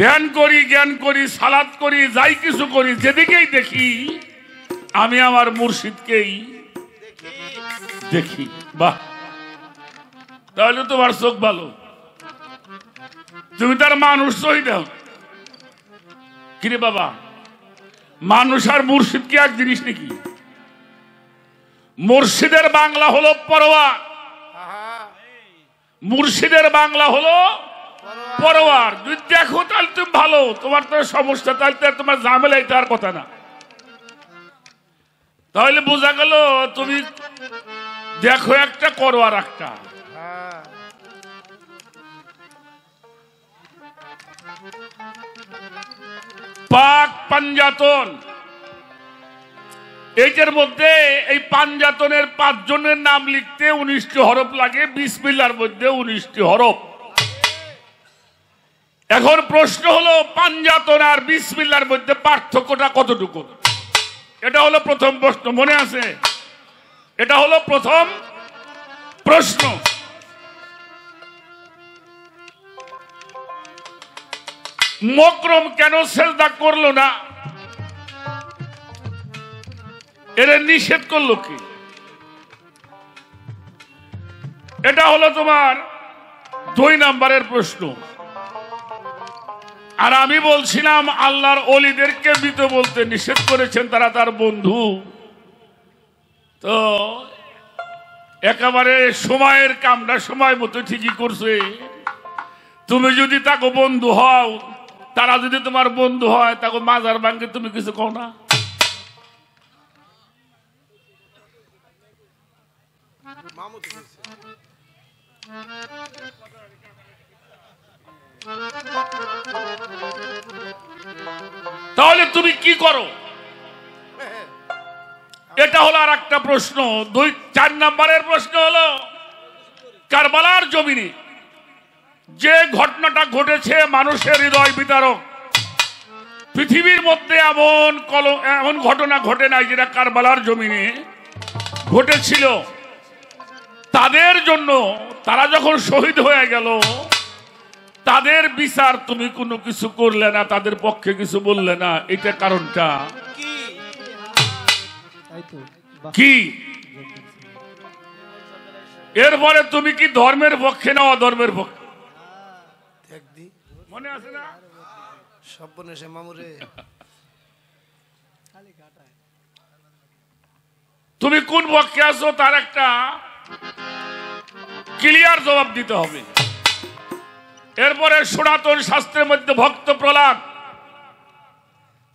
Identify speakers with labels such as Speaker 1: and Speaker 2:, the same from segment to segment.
Speaker 1: ধ্যান করি, জ্ঞান করি, সালাত করি, যাই কিছু করি, যেদিকেই দেখি আমি আমার মুর্শিদকেই দেখি। বাহ, তাহলে তোমার চোখ ভালো, তুমি তার মানুষ সই দাও। কিরে বাবা, মানুষ আর মুর্শিদ কি এক জিনিস নাকি? মুর্শিদের বাংলা হলো পরোয়ার, মুর্শিদের বাংলা হলো পরোয়ার। যদি দেখো তাহলে তুমি ভালো, তোমার তো সমস্যা, তাহলে তোমার ঝামেলা, এটা আর কথা না। তাহলে বোঝা গেল তুমি দেখো একটা, করো আর একটা। পাক পাঞ্জাতন, এইটার মধ্যে এই পাঞ্জাতনের 5 জনের নাম লিখতে 19টি হরফ লাগে, বিসমিল্লাহর মধ্যে 19টি হরফ। এখন প্রশ্ন হলো, পাঞ্জাতন আর বিসমিল্লাহর মধ্যে পার্থক্যটা কতটুকু? এটা হলো প্রথম প্রশ্ন, মনে আছে? এটা হলো প্রথম প্রশ্ন। মকরম কেন সেজদা করলো না? এরা নিষেধ করলো কি? এটা হলো তোমার 2 নম্বরের প্রশ্ন। আর আমি বলছিলাম আল্লাহর ওলিদেরকে মৃত বলতে নিষেধ করেছেন, তারা তার বন্ধু। তো একেবারে সময়ের কামটা সময় মতো ঠিকই করছে। তুমি যদি তাকে বন্ধু হও, তারা যদি তোমার বন্ধু হয়, তাকে মাজার ভাঙে তুমি কিছু কও না? তাহলে তুমি কি করো? এটা হলো আর একটা প্রশ্ন। 4 নম্বরের প্রশ্ন হলো, কারবালার জমিনে যে ঘটনাটা ঘটেছে মানুষের হৃদয় বিতারক, পৃথিবীর মধ্যে এমন ঘটনা ঘটে নাই যেটা কারবালার জমিনে ঘটেছিল। তাদের জন্য, তারা যখন শহীদ হয়ে গেল, তাদের বিচার তুমি কোনো কিছু করলে না, তাদের পক্ষে কিছু বললে না। এটা কারণটা কি? এরপরে তুমি কি ধর্মের পক্ষে না অধর্মের পক্ষে? মনে আছে না? তুমি কোন পক্ষে আছো তার একটা ক্লিয়ার জবাব দিতে হবে। এরপরে সনাতন শাস্ত্রের মধ্যে ভক্ত প্রহ্লাদ,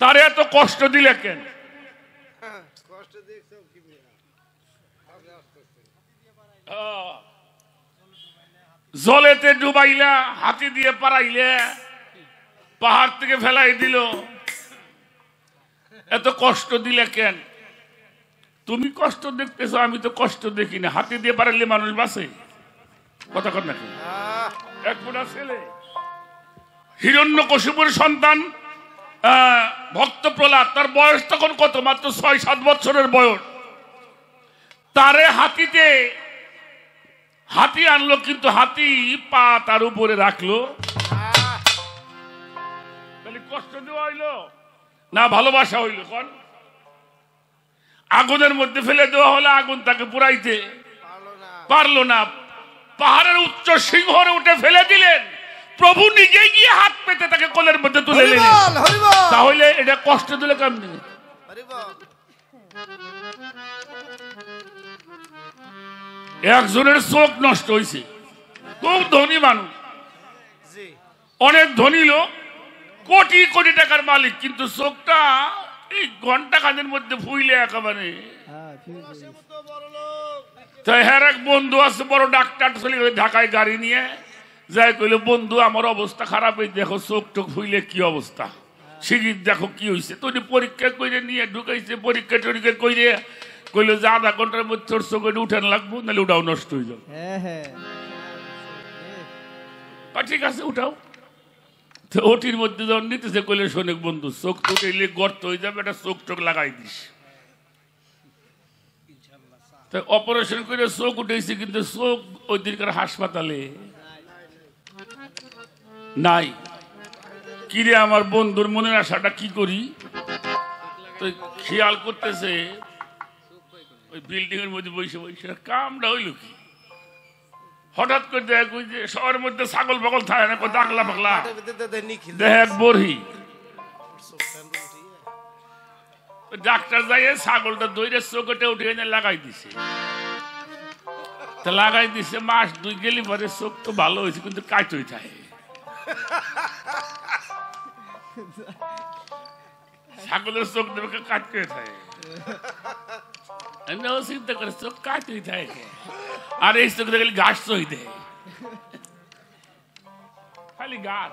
Speaker 1: তার এত কষ্ট দিলে কেন? জলেতে ডুবাইলা, হাতি দিয়ে পারাইলে, পাহাড় থেকে ফেলাই দিল, এত কষ্ট দিলে কেন? তুমি কষ্ট দেখতেছো, আমি তো কষ্ট দেখি না। হাতি দিয়ে পারাইলে মানুষ বাঁচে? কথা কর নাকি? এক ফোঁটা ছেলে, হিরণ্যকশিপুর সন্তান ভক্ত প্রহ্লাদ, তার বয়স তখন কত? মাত্র 6-7 বছরের বয়স। তারে হাতি আনলো, কিন্তু হাতি পা তার উপরে রাখলো। তাহলে কষ্ট দেওয়া হইলো না ভালোবাসা হইলো? কোন? আগুনের মধ্যে ফেলে দেওয়া হলো, আগুন তাকে পুরাইতে পারলো না। পাহাড়ের উচ্চ সিংহরে উঠে ফেলে দিলেন, প্রভু নিজে গিয়ে হাত পেতে তাকে কোলের মধ্যে তুলে নিলেন। তাহলে এটা কষ্ট দিলে কেমনি? একজনের চোখ নষ্ট হয়েছে, খুব ধনী মানুষ, অনেক ধনী লোক, কোটি কোটি টাকার মালিক, কিন্তু চোখটা এই ঘন্টা খানের মধ্যে ফুইলে একেবারে। তাই হ্যাঁ, এক বন্ধু আছে বড় ডাক্তার, চলে গেলে ঢাকায় গাড়ি নিয়ে যাই, কইলে বন্ধু আমার অবস্থা খারাপ, এই দেখো চোখ টোক ফুইলে কি অবস্থা, শিগগির দেখো কি হয়েছে। তো পরীক্ষা করে নিয়ে ঢুকাইছে, পরীক্ষা টরীক্ষা করে কইলো যে 1/2 ঘন্টার মধ্যে তোর চোখে উঠান লাগবো, নাহলে ওটাও নষ্ট হয়ে যাবে। ঠিক আছে উঠাও। তো ওটির মধ্যে যখন নিতেছে, কইলে শোনে বন্ধু, চোখ টোক এলে গর্ত হয়ে যাবে, একটা চোখ টোক লাগাই দিস। অপারেশন করে চোখ উঠেছে, কিন্তু চোখ ওই দিনকার হাসপাতালে নাই। কিরে আমার বন্ধুর মনের আশাটা কি করি, তো খেয়াল করতেছে ওই বিল্ডিং এর মধ্যে বসে বসে কামটা হইল কি, হঠাৎ করে দেখ ওই যে শহরের মধ্যে ছাগল পাগল থাকে না, দাগলা পাগলা দেখ বড়ি ডাক্তার যাইয়ে ছাগলটা দইরে চোখে উঠে এনে লাগাই দিছে, তা লাগাই দিছে মাস 2 গেলি পরে চোখ তো ভালো হয়েছে কিন্তু কাটই থাকে, ছাগলের চোখ দেবে কাটতে থাকে, চিন্তা করে চোখ কাটই থাকে, আর এই চোখ দেখলে ঘাস চই দেয় খালি ঘাস।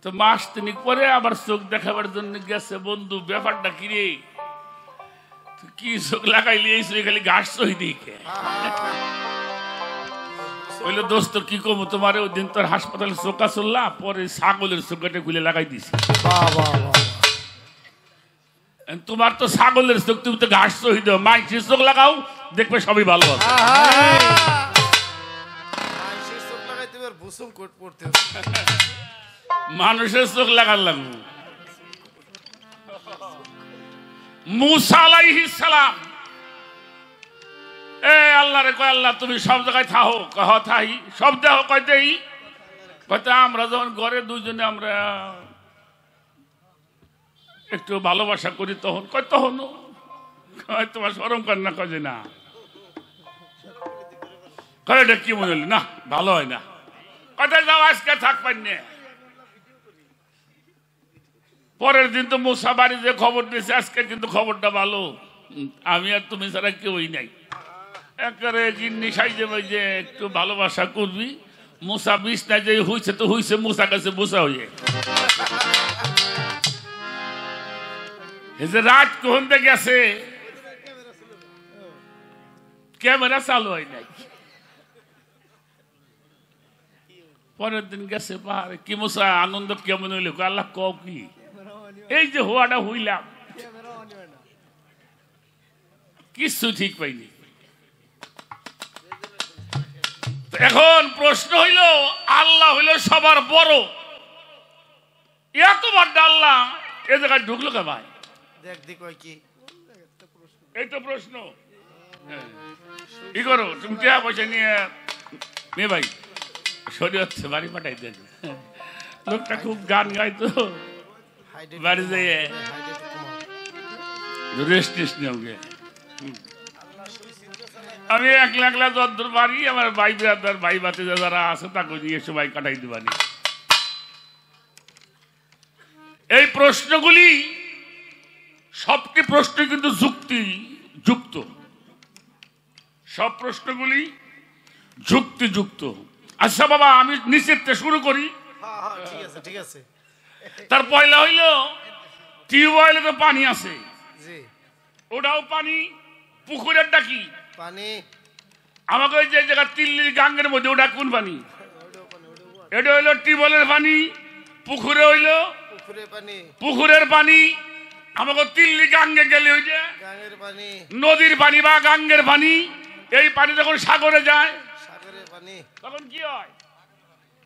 Speaker 1: তো মাস 3 পরে আবার চোখ দেখাবার জন্য গেছে, বন্ধু ব্যাপারটা কি রে, কি চোখ লাগাইলি এই চোখ খালি ঘাস চই দিকে, বললো দোস্ত কি কমো তোমার, ওই দিন তোর হাসপাতালে চোখা চললা, পরে ছাগলের চোখটা খুলে লাগাই দিছি, তোমার তো ছাগলের চোখ, তুমি তো ঘাস চই দাও, মাইসের চোখ লাগাও দেখবে সবই ভালো হবে। মানুষের চোখ লাগালাম। মুসা আলাইহিস সালাম আল্লাহ রে কয় আল্লাহ তুমি সব জায়গায় থাকো, কহ থাই সব দেহ কয়তেই কয়তে আমরা যখন ঘরে দুজনে আমরা একটু ভালোবাসা করি তখন কয় তখন তোমার শরম কর না, কয় না কয় এটা কি মনে হল না ভালো হয় না, কোথায় যাও আজকে থাকবেন না। পরের দিন তো মুসা বাড়ি যে খবর দিয়েছে আজকে কিন্তু খবরটা ভালো, আমি আর তুমি ছাড়া কেউই নাই, একেবারে জিন্নি সাইজে যে একটু ভালোবাসা করবি। মুসা বিছনায় যে হইছে তো হইছে, মুসা কাছে মুসা হইয়ে যে রাত কোন দিকে গেছে ক্যামেরা চালু হয় নাই, পরের দিন গেছে পাহাড়ে, কি মুসা আনন্দ কেমন হইল, আল্লাহ কও কি এই যে হওয়াটা হইলাম কিছু ঠিক পাইনি। এখন প্রশ্ন হইল আল্লাহ হইল সবার বড়, এত বড় আল্লাহ এ জায়গায় ঢুকলো কে ভাই, এই তো প্রশ্ন। কি করো তুমি টাকা পয়সা নিয়ে মেয়ে ভাই শরীয়তে বাড়ি পাঠাই দেন, লোকটা খুব গান গাইতো বাড়ি যাইয়ে রেস্ট টেস্ট নিয়ে আমি একলা একলা যদ্দূর বাড়ি আমার ভাই ব্রাদার ভাই বাতে যারা আছে তাকে নিয়ে সবাই কাটাই দিবানি। এই প্রশ্নগুলি সবটি প্রশ্ন কিন্তু যুক্তি যুক্ত, সব প্রশ্নগুলি যুক্তিযুক্ত। আচ্ছা বাবা আমি নিচের শুরু করি।
Speaker 2: ঠিক আছে।
Speaker 1: তার পয়লা হইল টিউবওয়েলে তো পানি আছে, ওটাও পানি, পুকুরের ডাকি
Speaker 2: পানি,
Speaker 1: আমাকে ওই যে জায়গা দিল্লির গাঙ্গের মধ্যে ওটা কোন পানি, এটা হইলো টিউবওয়েলের পানি, পুকুরে হইলো পুকুরের পানি, আমাকে দিল্লি গাঙ্গে গেলে ওই যে নদীর পানি বা গাঙ্গের পানি, এই পানি যখন সাগরে যায় তখন কি হয়,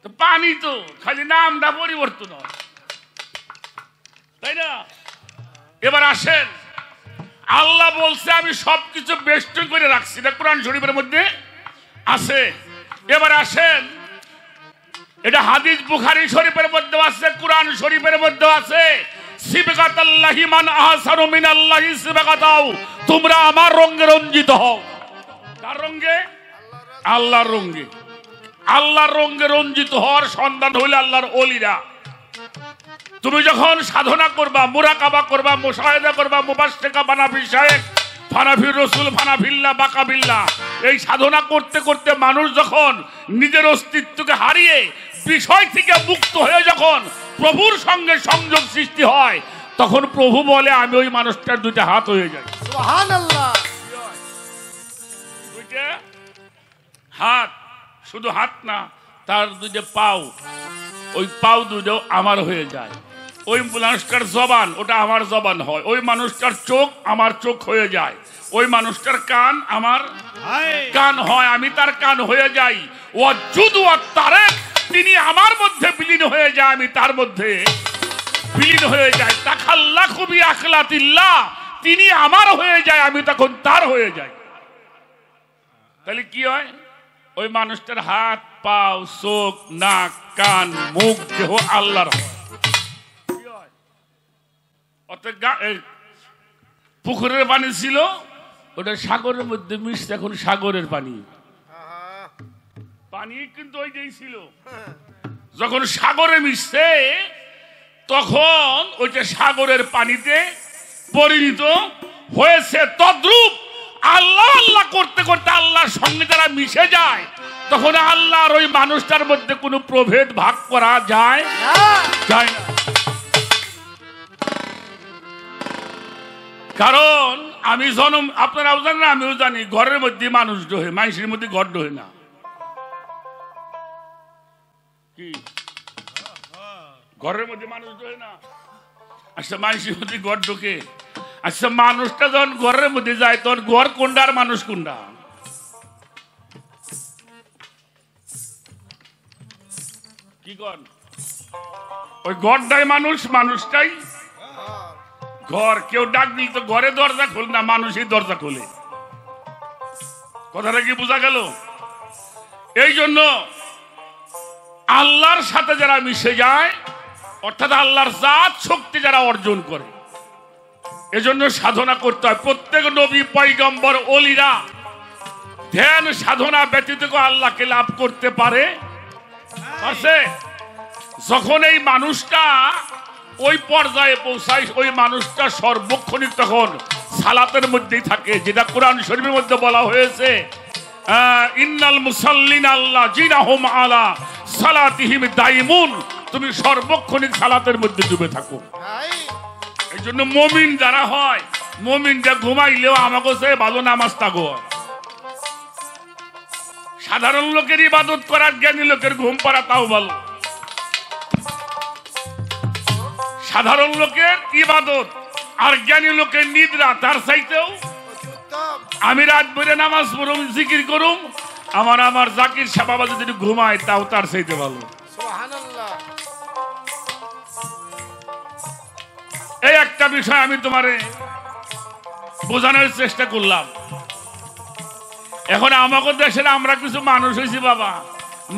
Speaker 1: তো পানি তো খালি নামটা পরিবর্তন হয়, তাই না? এবার আসেন, আল্লাহ বলছে আমি সবকিছু বেষ্টন করে রাখছি, এটা কোরআন শরীফের মধ্যে আছে। এবার আসেন, এটা হাদিস বুখারী শরীফের মধ্যে আছে, কোরআন শরীফের মধ্যে আছে, সিবগাতাল্লাহি মান আহসানু মিনাল্লাহি সিবগাতাও, তোমরা আমার রঙে রঞ্জিত হও। কার রঙে? আল্লাহর রঙে। আল্লাহর রঙে রঞ্জিত হওয়ার সন্ধান হইল আল্লাহর ওলিরা। তুমি যখন সাধনা করবা, মুরাকাবা করবা, মুশাহাদা করবা, মুবাশশিকা বানাফি শায়েখ ফানাফি রসুল ফানাফিল্লাহ বাকাবিল্লাহ, এই সাধনা করতে করতে মানুষ যখন নিজের অস্তিত্বকে হারিয়ে বিষয় থেকে মুক্ত হয়ে যখন প্রভুর সঙ্গে সংযোগ সৃষ্টি হয়, তখন প্রভু বলে আমি ওই মানুষটার দুইটা হাত হয়ে যাই।
Speaker 2: সুবহানাল্লাহ।
Speaker 1: দুইটা হাত, শুধু হাত না, তার দুইটা পাও, ওই পাও দুটো আমার হয়ে যায়। ওই মানুষটার জবান, ওটা আমার জবান হয়। ওই মানুষটার চোখ আমার চোখ হয়ে যায়। ওই মানুষটার কান আমার কান হয়, আমি তার কান হয়ে যাই। ওয়াজুদ ওয়া তারেক তিনি আমার মধ্যে বিলীন হয়ে যায়, আমি তার মধ্যে বিলীন হয়ে যায়। তাখাল্লাকু বিআখলাতিল্লাহ, তিনি আমার হয়ে যায়, আমি তখন তার হয়ে যাই। তাহলে কি হয়? ওই মানুষটার হাত, পাও, চোখ, নাক, কান, মুখ, দেহ আল্লাহর হয়। পুকুরের পানি ছিল, ওটা সাগরের মধ্যে মিশছে, এখন সাগরের পানি। পানি কিন্তু ওইটাই ছিল, যখন সাগরে মিশছে তখন ওইটা সাগরের পানিতে পরিণত হয়েছে। তদ্রূপ আল্লাহ আল্লাহ করতে করতে আল্লাহর সঙ্গে যারা মিশে যায়, তখন আল্লাহর ওই মানুষটার মধ্যে কোনো প্রভেদ ভাগ করা যায় না। কারণ আমি জন্ম, আপনারাও জানেন আমিও জানি, ঘরের মধ্যে মানুষ ডোহে, মানুষের মধ্যে ঘর ডোহে না। কি ঘরের মধ্যে মানুষ ডোহে না? আচ্ছা, মানুষের মধ্যে ঘর ঢোকে। আচ্ছা, মানুষটা যখন ঘরের মধ্যে যায় তখন ঘর কোনটা আর মানুষ কোনটা? কি কর? ওই ঘরটাই মানুষ, মানুষটাই ঘর। কেউ ডাক দিল তো ঘরে দরজা খোলে না, মানুষই দরজা খোলে। কথাটা কি বোঝা গেল? এই জন্য আল্লাহর সাথে যারা মিশে যায়, অর্থাৎ আল্লাহর জাত শক্তি যারা অর্জন করে, এজন্য সাধনা করতে হয়। প্রত্যেক নবী, পয়গম্বর, ওলিরা ধ্যান সাধনা ব্যতীত আল্লাহকে লাভ করতে পারে। যখন এই মানুষটা ওই পর্যায়ে পৌঁছায়, ওই মানুষটা সর্বক্ষণিক তখন সালাতের মধ্যেই থাকে, যেটা কোরআন শরীফের মধ্যে বলা হয়েছে, ইন্নাল মুসাল্লিনা আল্লাযিনা হুম আলা সালাতিহিম দাইমুন। তুমি সর্বক্ষণিক সালাতের মধ্যে ডুবে থাকো। এই জন্য মুমিন যারা হয়, মুমিনটা ঘুমাইলেও আমাকে সে ভালো নামাজ তাগো। সাধারণ লোকের ইবাদত করার, জ্ঞানী লোকের ঘুম পাড়া তাও ভালো। সাধারণ লোকের ইবাদত আর জ্ঞানী লোকের নিদ্রা তার চাইতেও। আমি রাত ভরে নামাজ পড়ুম, জিকির করুম, আমার জাকির সাহেব বাবা যদি ঘুমায় তাও তার চাইতে ভালো। এই একটা বিষয় আমি তোমারে বোঝানোর চেষ্টা করলাম। এখন আমাকে দেশের আমরা কিছু মানুষ হয়েছি বাবা,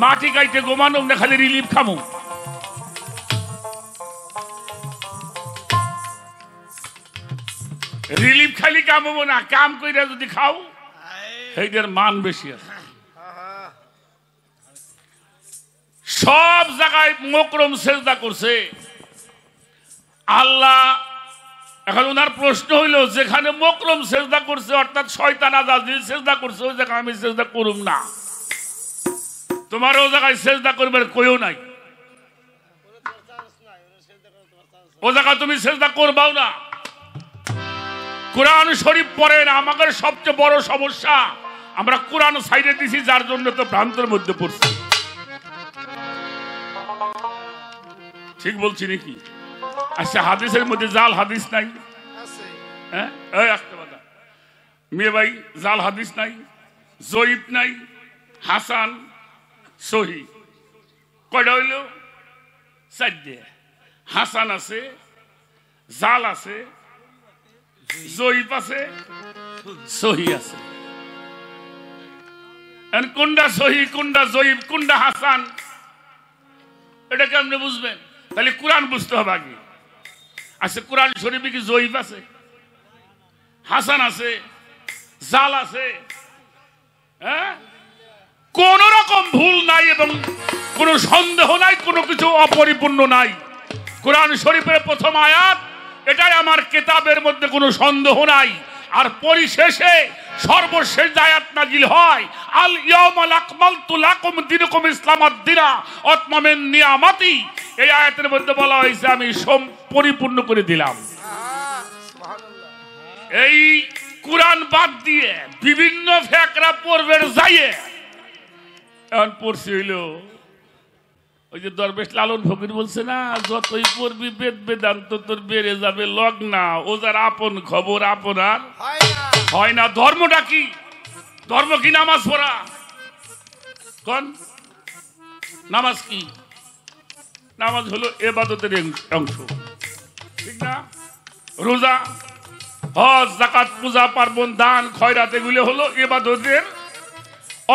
Speaker 1: মাটি কাইতে ঘুমানো না, খালি রিলিফ খামু। রিলিফ খালি কামাবো না, কাম কইরা যদি খাও সেইটার মান বেশি আছে। সব জায়গায় মকরম সেজদা করছে আল্লাহ। এখন ওনার প্রশ্ন হইল, যেখানে মকরম সেজদা করছে, অর্থাৎ শয়তান আজাজিল সেজদা করছে, ওই জায়গায় আমি সেজদা করুম না। তোমার ও জায়গায় সেজদা করবার কইও নাই, ও জায়গায় তুমি সেজদা করবাও না। কোরআন শরীফ পড়েন। আমাদের সবচেয়ে বড় সমস্যা, আমরা কোরআন সাইডে দিছি, যার জন্য তো ভ্রান্তের মধ্যে পড়ছি। ঠিক বলছি নাকি? আচ্ছা, হাদিসের মধ্যে জাল হাদিস নাই? হ্যাঁ, মেয়ে ভাই, জাল হাদিস নাই, জয়ীফ নাই, হাসান, সহি। কয়টা হইল? চারটে। হাসান আছে, জাল আছে, জয়ীফ আছে, সহি আছে। কোনটা সহি, কোনটা জয়ীফ, কোনটা হাসান, এটা কেমনে বুঝবেন? তাহলে কোরআন বুঝতে হবে আগে। আচ্ছা, কোরআন শরীফে কি জয়ীফ আছে, হাসান আছে, জাল আছে? হ্যাঁ, কোন রকম ভুল নাই এবং কোন সন্দেহ নাই, কোনো কিছু অপরিপূর্ণ নাই। কোরআন শরীফের প্রথম আয়াত, এটাই আমার কিতাবের মধ্যে কোনো সন্দেহ নাই। আর পরিশেষে সর্বশেষ আয়াত নাজিল হয়, আল ইয়াউমা আকমালতু লাকুম দীনাকুম ইসলামাদ দীনা আতমামিন নিয়ামাতি। এই আয়াতের মধ্যে বলা হয়েছে আমি পরিপূর্ণ করে দিলাম। এই কোরআন বাদ দিয়ে বিভিন্ন ফেকরা পড়বের যাইয়ে এখন পড়ছি হইল ওই যে দরবেশ লালন ফকির বলছে না, যতই পড়বি বেদ বেদান্ত তোর বেড়ে যাবে লগ্না, ও যার আপন খবর আপনার হয় না। ধর্মটা কি? ধর্ম কি নামাজ পড়া? কোন নামাজ কি? নামাজ হলো ইবাদতের অংশ, ঠিক না? রোজা, হজ, যাকাত, পূজা পার্বণ, দান, খয়রাত এগুলো হলো ইবাদতের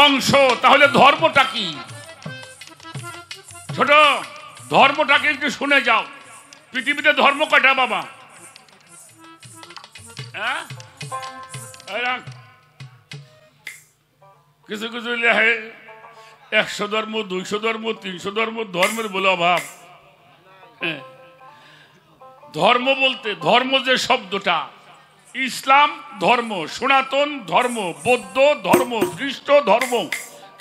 Speaker 1: অংশ। তাহলে ধর্মটা কি? ছোট, ধর্মটাকে একটু শুনে যাও। পৃথিবীতে ধর্ম কয়টা বাবা? হ্যাঁ, কিছু কিছু লেখে 100 ধর্ম, 200 ধর্ম, 300 ধর্ম, ধর্মের বলে অভাব। ধর্ম বলতে, ধর্ম যে শব্দটা, ইসলাম ধর্ম, সনাতন ধর্ম, বৌদ্ধ ধর্ম, খ্রিস্ট ধর্ম।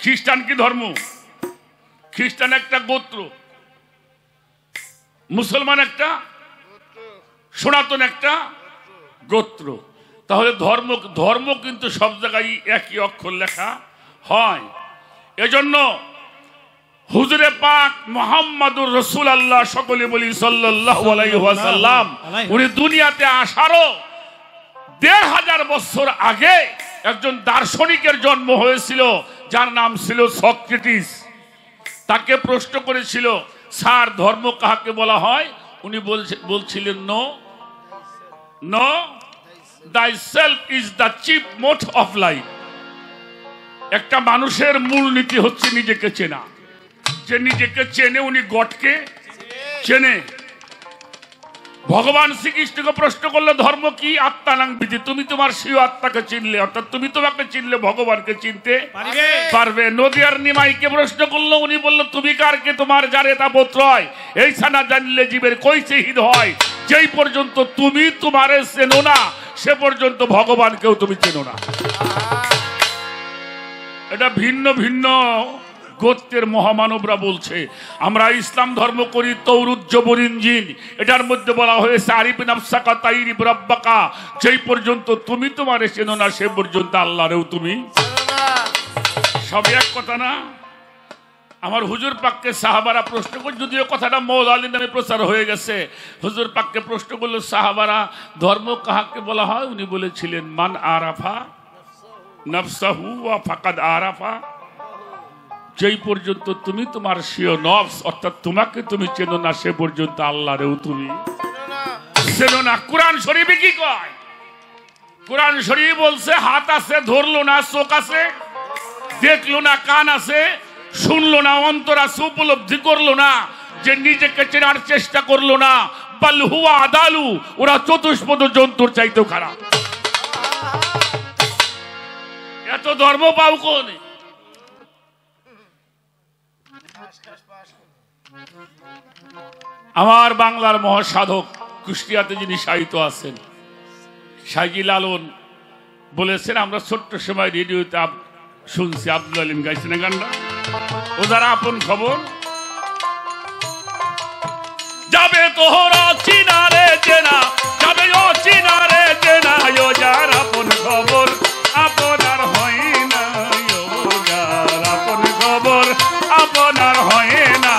Speaker 1: খ্রিস্টান কি ধর্ম? খ্রিস্টান একটা গোত্র, মুসলমান একটা, সনাতন একটা গোত্র। তাহলে ধর্ম, ধর্ম কিন্তু সব জায়গায় একই অক্ষর লেখা হয়। এজন্য হুজুরে পাক মুহাম্মাদুর রাসূলুল্লাহ, সকলে বলি সাল্লাল্লাহু আলাইহি ওয়াসাল্লাম, উনি দুনিয়াতে আসারও 1500 বছর আগে একজন দার্শনিকের জন্ম হয়েছিল, যার নাম ছিল সক্রেটিস। তাকে প্রশ্ন করেছিল, স্যার ধর্ম কাকে বলা হয়? উনি বলছিলেন, no no, thyself is the chief mode of life. একটা মানুষের মূল নীতি হচ্ছে নিজেকে চেনা। যে নিজেকে চেনে উনি গডকে চেনে। ভগবান শ্রীকৃষ্ণকে প্রশ্ন করলে ধর্ম কি? আত্মানাং বিধি, তুমি তোমার স্বীয় আত্মাকে চিনলে, অর্থাৎ তুমি তোমাকে চিনলে ভগবানকে চিনতে পারবে। নদিয়ার নিমাইকে প্রশ্ন করলো, উনি বললো, তুমি কারকে তোমার যারে তা বোত্রয়, এই ছানা জানলে জীবের কইছে হিত হয়। যেই পর্যন্ত তুমি তোমারে চেনো না, সে পর্যন্ত ভগবানকেও তুমি চেনো না। এটা ভিন্ন ভিন্ন গোত্রের মহামানবরা বলছে। আমরা ইসলাম ধর্ম করি তৌরুজ্জবর ইঞ্জিন, এটার মধ্যে বলা হয়েছে আরিফিন আফসাকা তাইরিব রাব্বাকা, যেই পর্যন্ত তুমি তোমারে চেনো না, সে পর্যন্ত আল্লাহরেও তুমি। সব এক কথা না? আমার হুজুর পাককে সাহাবারা প্রশ্ন করে, যদিও কথাটা মৌলা আলী নামে প্রচার হয়ে গেছে, হুজুর পাককে প্রশ্ন করলো, সাহাবারা ধর্ম কাহাকে বলা হয়? উনি বলেছিলেন, মান আরাফা নফসাহু ওয়া ফাকাদ আরাফা, যেই পর্যন্ত তুমি তোমার স্বীয় নফস, অর্থাৎ তোমাকে তুমি চেনো না, সে পর্যন্ত আল্লাহরেও তুমি চেনো না। কোরআন শরীফে কি কয়? কোরআন শরীফ বলছে, হাত আছে ধরলো না, চোখ আছে দেখলো না, কান আছে শুনলো না, অন্তর আছে উপলব্ধি করলো না, যে নিজেকে চেনার চেষ্টা করলো না, বাল হুয়া আদালু, ওরা চতুষ্পদ জন্তুর চাইতেও খারাপ। এত ধর্ম পাও কোন? আমার বাংলার মহাসাধক কুষ্টিয়াতে যিনি সাহিত্য আছেন, সাইজি লালন বলেছেন, আমরা ছোট্ট সময় রেডিওতে শুনছি, আব্দুল আলিম গাইছেন গানটা, ও যারা আপন খবর যাবে তোহরা চিনারে চেনা, যাবে ও চিনারে চেনা, ও যার আপন খবর আপনার হয় না, ও যার আপন খবর আপনার হয় না।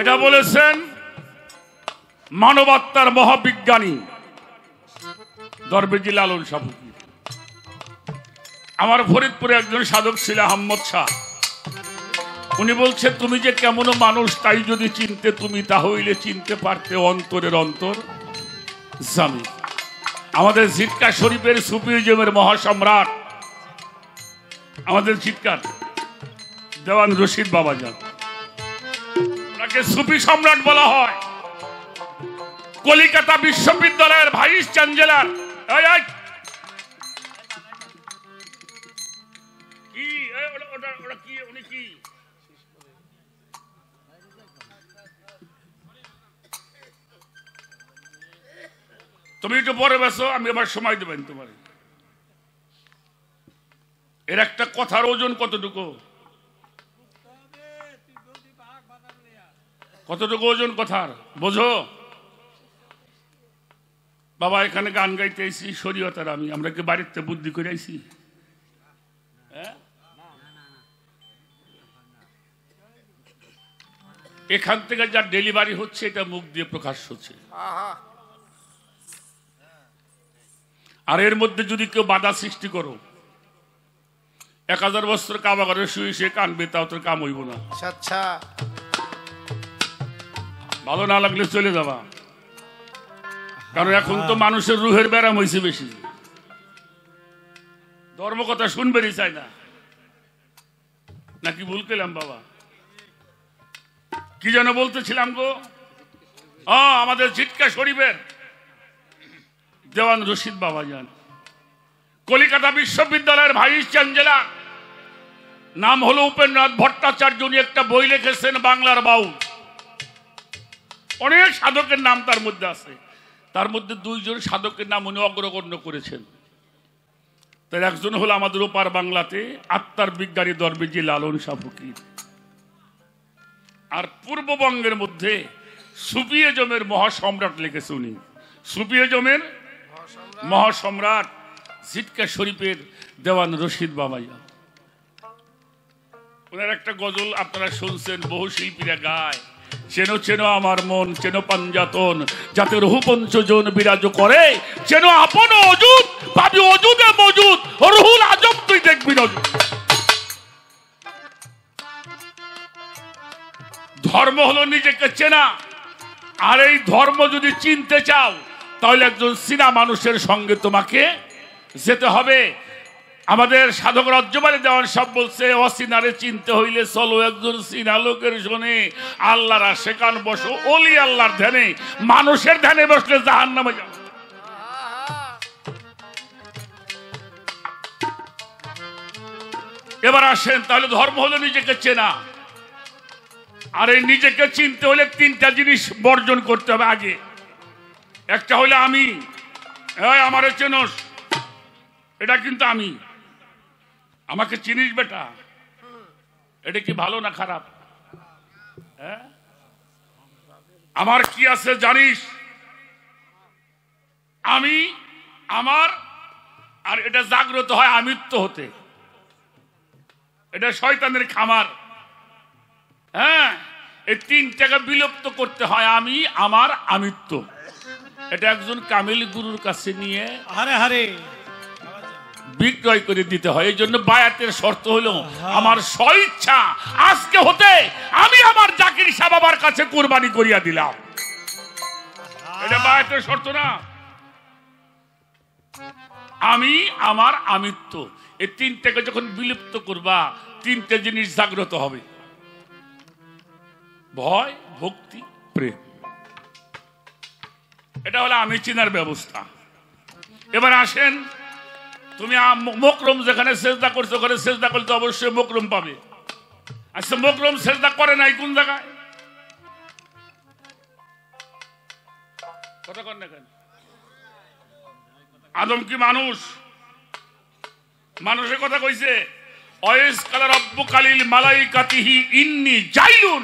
Speaker 1: এটা বলেছেন মানবাত্মার মহাবিজ্ঞানী দরবেজি লালন সাহ। আমার ফরিদপুরে একজন সাধক ছিল আহমদ শাহ, উনি বলছে, তুমি যে কেমন মানুষ তাই যদি চিনতে তুমি, তাহলে চিনতে পারতে অন্তরের অন্তর জামি। আমাদের জিটকা শরীফের সুফিজমের মহাসম্রাট, আমাদের চিৎকার দেওয়ান রশিদ বাবাজান, তাকে সুফি সম্রাট বলা হয়। কলিকাতা বিশ্ববিদ্যালয়ের ভাইস চ্যান্সেলর। তুমি একটু পরে বসো, আমি আবার সময় দেবেন তোমার। এর একটা কথার ওজন কতটুকু? কতটুকু ওজন কথার বোঝো? বাবা এখানে গান গাইতে আইছি শরীয়তের আমরা কি বাড়িতে বুদ্ধি করে আইছি? এখান থেকে যা ডেলিভারি হচ্ছে এটা মুখ দিয়ে প্রকাশ হচ্ছে। আর এর মধ্যে যদি কেউ বাধা সৃষ্টি করো, 1000 বছর কাবা ঘরে শুয়ে সে কানবে, তাও তোর কাম হইব না।
Speaker 2: আচ্ছা
Speaker 1: ভালো না লাগলে চলে যাবা, কারণ এখন তো মানুষের রুহের ব্যারাম হয়েছে বেশি, ধর্ম কথা শুনবেরই চাই না। নাকি ভুল পেলাম বাবা? কি যেন বলতেছিলাম গো? আমাদের ঝিটকা শরীফের দেওয়ান রশিদ বাবা যান কলিকাতা বিশ্ববিদ্যালয়ের ভাইস চ্যান্সেলর, নাম হলো উপেন্দ্রনাথ ভট্টাচার্য। উনি একটা বই লিখেছেন বাংলার বাউল, অনেক সাধকের নাম তার মধ্যে আছে, তার মধ্যে 2 জন সাধকের নাম উনি অগ্রগণ্য করেছেন। তার একজন হলো আমাদের ওপার বাংলাতে আত্মার বিজ্ঞানী দরবেজি লালন শাহ ফকির, আর পূর্ববঙ্গের মধ্যে সুফিজমের মহাসম্রাট লিখেছে উনি, সুফিজমের মহাসম্রাট ঝিটকা শরীফের দেওয়ান রশিদ বাবাইয়া। ওনার একটা গজল আপনারা শুনছেন, বহু শিল্পীরা গায়, চেনো চেনো আমার মন, চেনো পাঞ্জাতন, যাতে রহু পঞ্চজন বিরাজ করে, চেনো আপন অজুদ, ভাবি অজুদে মজুদ, রহুল আজব তুই দেখবি নজর। ধর্ম হলো নিজেকে চেনা, আর এই ধর্ম যদি চিনতে চাও তাহলে একজন চীনা মানুষের সঙ্গে তোমাকে যেতে হবে। আমাদের সাধক রাজ্যবাড়ি দেওয়ান সব বলছে, অচীনারে চিনতে হইলে চলো একজন চীনা লোকের শোনে, আল্লাহরা সেখান বসো ওলি আল্লাহর ধ্যানে, মানুষের ধ্যানে বসলে জাহান্নামে যাও। এবার আসেন, তাহলে ধর্ম হলো নিজেকে চেনা, আর এই নিজেকে চিনতে হলে 3টা জিনিস বর্জন করতে হবে আগে। একটা হলে আমি, আমারে চেনস, এটা কিন্তু আমি, আমাকে চিনিস বেটা, এটা কি ভালো না খারাপ? আমার কি আছে জানিস? আমি, আমার, আর এটা জাগ্রত হয় আমিত্ব হতে, এটা শয়তানের খামার। এই 3টাকে বিলুপ্ত করতে হয়, আমি, আমার, আমিত্ব। এটা একজন কামিল গুরুর কাছে নিয়ে বিক্রয় করে দিতে হয়। এই জন্য বায়াতের শর্ত হলো আমার স্বইচ্ছা আজকে হতে আমি আমার জাকির শাহ বাবার কাছে কুরবানি করিয়া দিলাম, এটা বায়াতের শর্ত না? আমি, আমার, আমিত্ব, এই 3টাকে যখন বিলুপ্ত করবা 3টে জিনিস জাগ্রত হবে, ভয়, ভক্তি, প্রেম। এটা হলো আমি চিনার ব্যবস্থা। এবার আসেন, তুমি মকরম যেখানে সেজদা করছো, ওখানে সেজদা করলে অবশ্যই মকরম পাবে। আচ্ছা, মকরম সেজদা করে নাই কোন জায়গায়? কথা কন না কেন? আদম কি মানুষ? মানুষের কথা কইছে, ওয়াইস কালা রাব্বু কালিল মালাইকাতিহি ইন্নী জাইলুন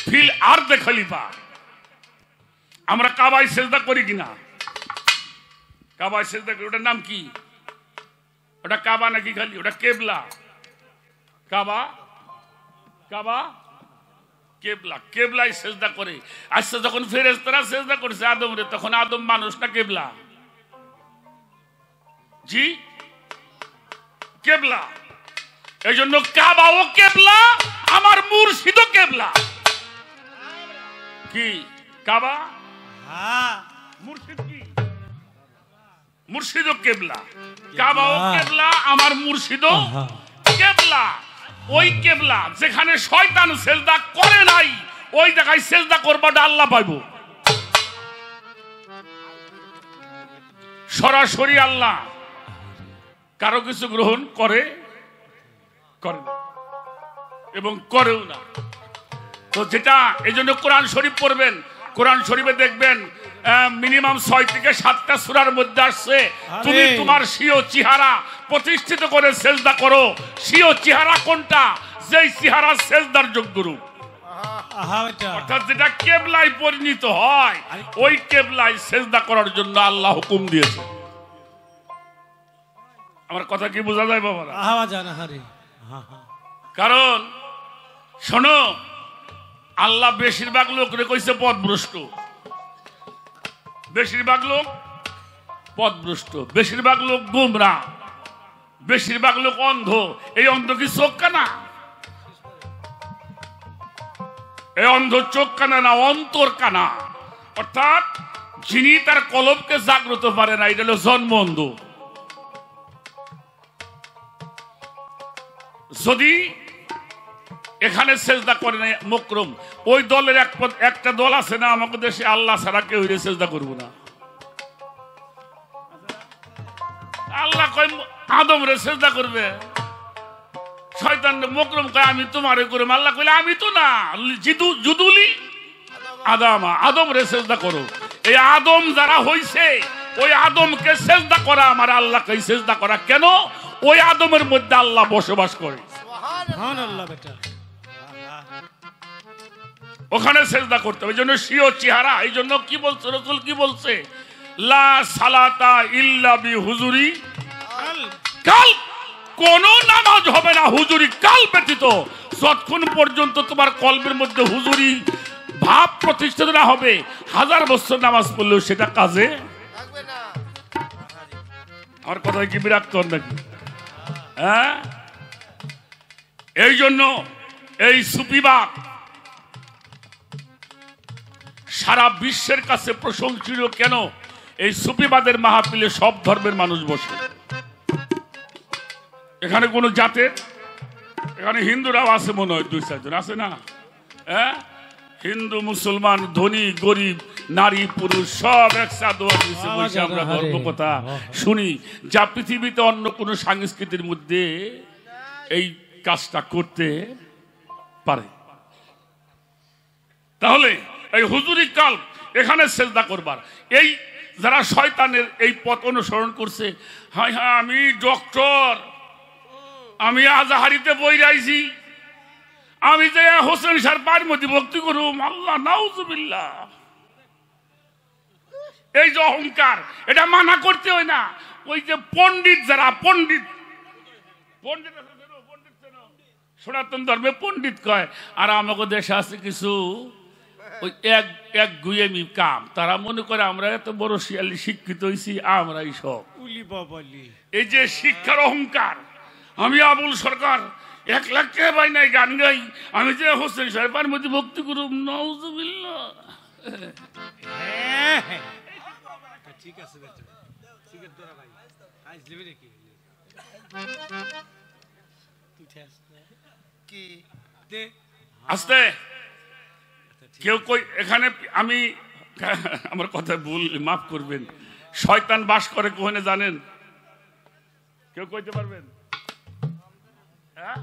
Speaker 1: ফিল আরদে খলিফা। আমরা কাবায় সেজদা করি কিনা? কাবায় সেজদা করি, ওটার নাম কি? ওটা কাবা নাকি খালি? ওটা কেবলা। কাবা, কাবা, কেবলা। কেবলায় সেজদা করে। আচ্ছা, যখন ফেরেশতারা সেজদা করেছে আদমরে, তখন আদম মানুষ না কেবলা? জি, কেবলা। এই জন্য কাবাও কেবলা, আমার মুর্শিদও কেবলা। কি কাবা? মুর্শিদ কি? মুর্শিদও কেবলা। কাবাও কেবলা, আমার মুর্শিদও কেবলা। ওই কেবলা যেখানে শয়তান সেজদা করে নাই, ওই জায়গায় সেজদা করবাটা আল্লাহ পাইব। সরাসরি আল্লাহ কারো কিছু গ্রহণ করে না এবং করেও না। তো যেটা, এই জন্য কোরআন শরীফ পড়বেন, কোরআন শরীফে দেখবেন মিনিমাম 6 থেকে 7টা সূরার মধ্যে আসছে, তুমি তোমার স্বীয় চেহারা প্রতিষ্ঠিত করে সেজদা করো। স্বীয় চেহারা কোনটা? যেই চেহারা সেজদার যোগ্য রূপ।
Speaker 3: আহা বেটা
Speaker 1: অর্থাৎ যেটা কেবলায় পরিণত হয় ওই কেবলায় সেজদা করার জন্য আল্লাহ হুকুম দিয়েছে। আমার কথা কি বোঝা যায় বাবারা?
Speaker 3: আহা জানা হারে
Speaker 1: কারণ শোনো, আল্লাহ বেশিরভাগ লোকরে কইছে পথভ্রষ্ট, বেশিরভাগ লোক পথভ্রষ্ট, বেশিরভাগ লোক গুমরা, বেশিরভাগ লোক অন্ধ। এই অন্ধ কি চোখ কানা? এই অন্ধ চোখ কানা না, অন্তর কানা। অর্থাৎ যিনি তার কলবকে জাগ্রত পারে না, এটা হলো জন্ম অন্ধ। যদি এখানে সেজদা করে না মুকরম, ওই দলের একটা দল আছে না আমাদের দেশে, আল্লাহ ছাড়া কেউ সেজদা করবো না। আল্লাহ কয় আদম রে সেজদা করবে, শয়তান মুকরম কয় আমি তোমারে করব। আল্লাহ কইলে আমি তো না, জুদুলি আদামা, আদম রে সেজদা করো। এই আদম যারা হইছে ওই আদমকে সেজদা করা আমার আল্লাহ কই সেজদা করা। কেন? ওই আদমের মধ্যে আল্লাহ বসবাস করে,
Speaker 3: সুবহানাল্লাহ বেটা
Speaker 1: ওখানে সেজদা করতে হবে। এই জন্য সিও চেহারা, এই জন্য কি বলছে রাসূল, কি বলছে? লা সালাতা ইল্লা বি হুজুরি কাল, কোন নামাজ হবে না হুজুরি কাল ব্যতীত, যতক্ষণ পর্যন্ত তোমার কলবের মধ্যে হুজুরি ভাব প্রতিষ্ঠিত না হবে। 1000 বছর নামাজ পড়লেও সেটা কাজে
Speaker 2: লাগবে না।
Speaker 1: আমার কথা কি বিরক্ত হন নাকি? হ্যাঁ, এই জন্য এই সুফিবাদ সারা বিশ্বের কাছে প্রশংসনীয়। কেন? এই সুফিবাদের মাহফিলে সব ধর্মের মানুষ বসে। এখানে কোন জাতের, এখানে হিন্দুরাও আছে মনে হয় 2-4 জন আছে না? হ্যাঁ, হিন্দু মুসলমান ধনী গরিব নারী পুরুষ সব একসাথে বসে আমরা ধর্ম কথা শুনি, যা পৃথিবীতে অন্য কোন সংস্কৃতির মধ্যে এই কাজটা করতে পারে। তাহলে এই হুজুরি কাল এখানে সেজদা করবার, এই যারা শয়তানের এই পথ অনুসরণ করছে, হায় হায় আমি ডক্টর, আমি আজাহারিতে বই রাইছি, আমি যে হোসেন সার পার মধ্যে ভক্তি করুম, আল্লাহ নাউজুবিল্লাহ। এই যে অহংকার, এটা মানা করতে হয় না। ওই যে পণ্ডিত যারা, পণ্ডিত পণ্ডিত সনাতন ধর্মে পণ্ডিত কয়, আর আমাকে দেশে আছে কিছু ওই এক গুয়েমি কাম, তারা মনে করে আমরা এত বড় শিয়ালি শিক্ষিত হয়েছি, আমরাই সব। এই যে শিক্ষার অহংকার, আমি আবুল সরকার 1 লাখ টাকা পাই নাই গান গাই, আমি যে হোসেন সাহেবের মধ্যে ভক্তি করুম, নাউজুবিল্লাহ।
Speaker 3: ঠিক আছে বেটা, সিগারেট ধরা ভাই আইস লিবি নাকি তুই ঠেস
Speaker 2: কি
Speaker 3: দে
Speaker 1: আস্তে কেউ কই এখানে, আমি আমার কথা ভুল মাফ করবেন, শয়তান বাস করে কোহেনে জানেন? কেউ কইতে পারবেন? হ্যাঁ,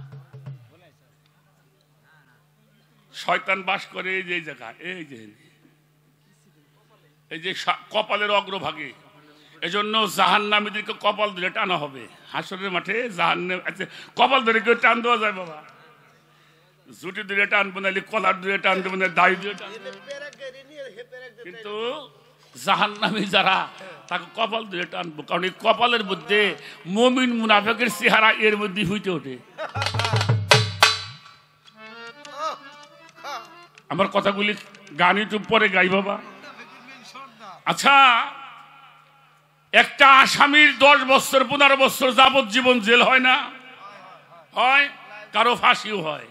Speaker 1: শয়তান বাস করে এই যে জায়গা, এই যে কপালের অগ্রভাগে। এজন্য জাহান্নামীদেরকে কপাল ধরে টানা হবে হাসরের মাঠে। জাহান্নাম কপাল ধরে কেউ টান দেওয়া যায় বাবা? জুটি ধরে টানবো, নাহলে কলার ধরে টানবো, না দাড়ি ধরে টানবো। কিন্তু জাহান্নামী যারা, তাকে কপাল ধরে টানবো, কারণ এই কপালের মধ্যে মুমিন মুনাফিকের চেহারা এর মধ্যে ফুটে ওঠে। আমার কথাগুলি গান ইউটিউব পরে গাই বাবা। আচ্ছা, একটা আসামির 10 বছর 15 বছর যাবজ্জীবন জেল হয় না? হয়। কারো ফাঁসিও হয়,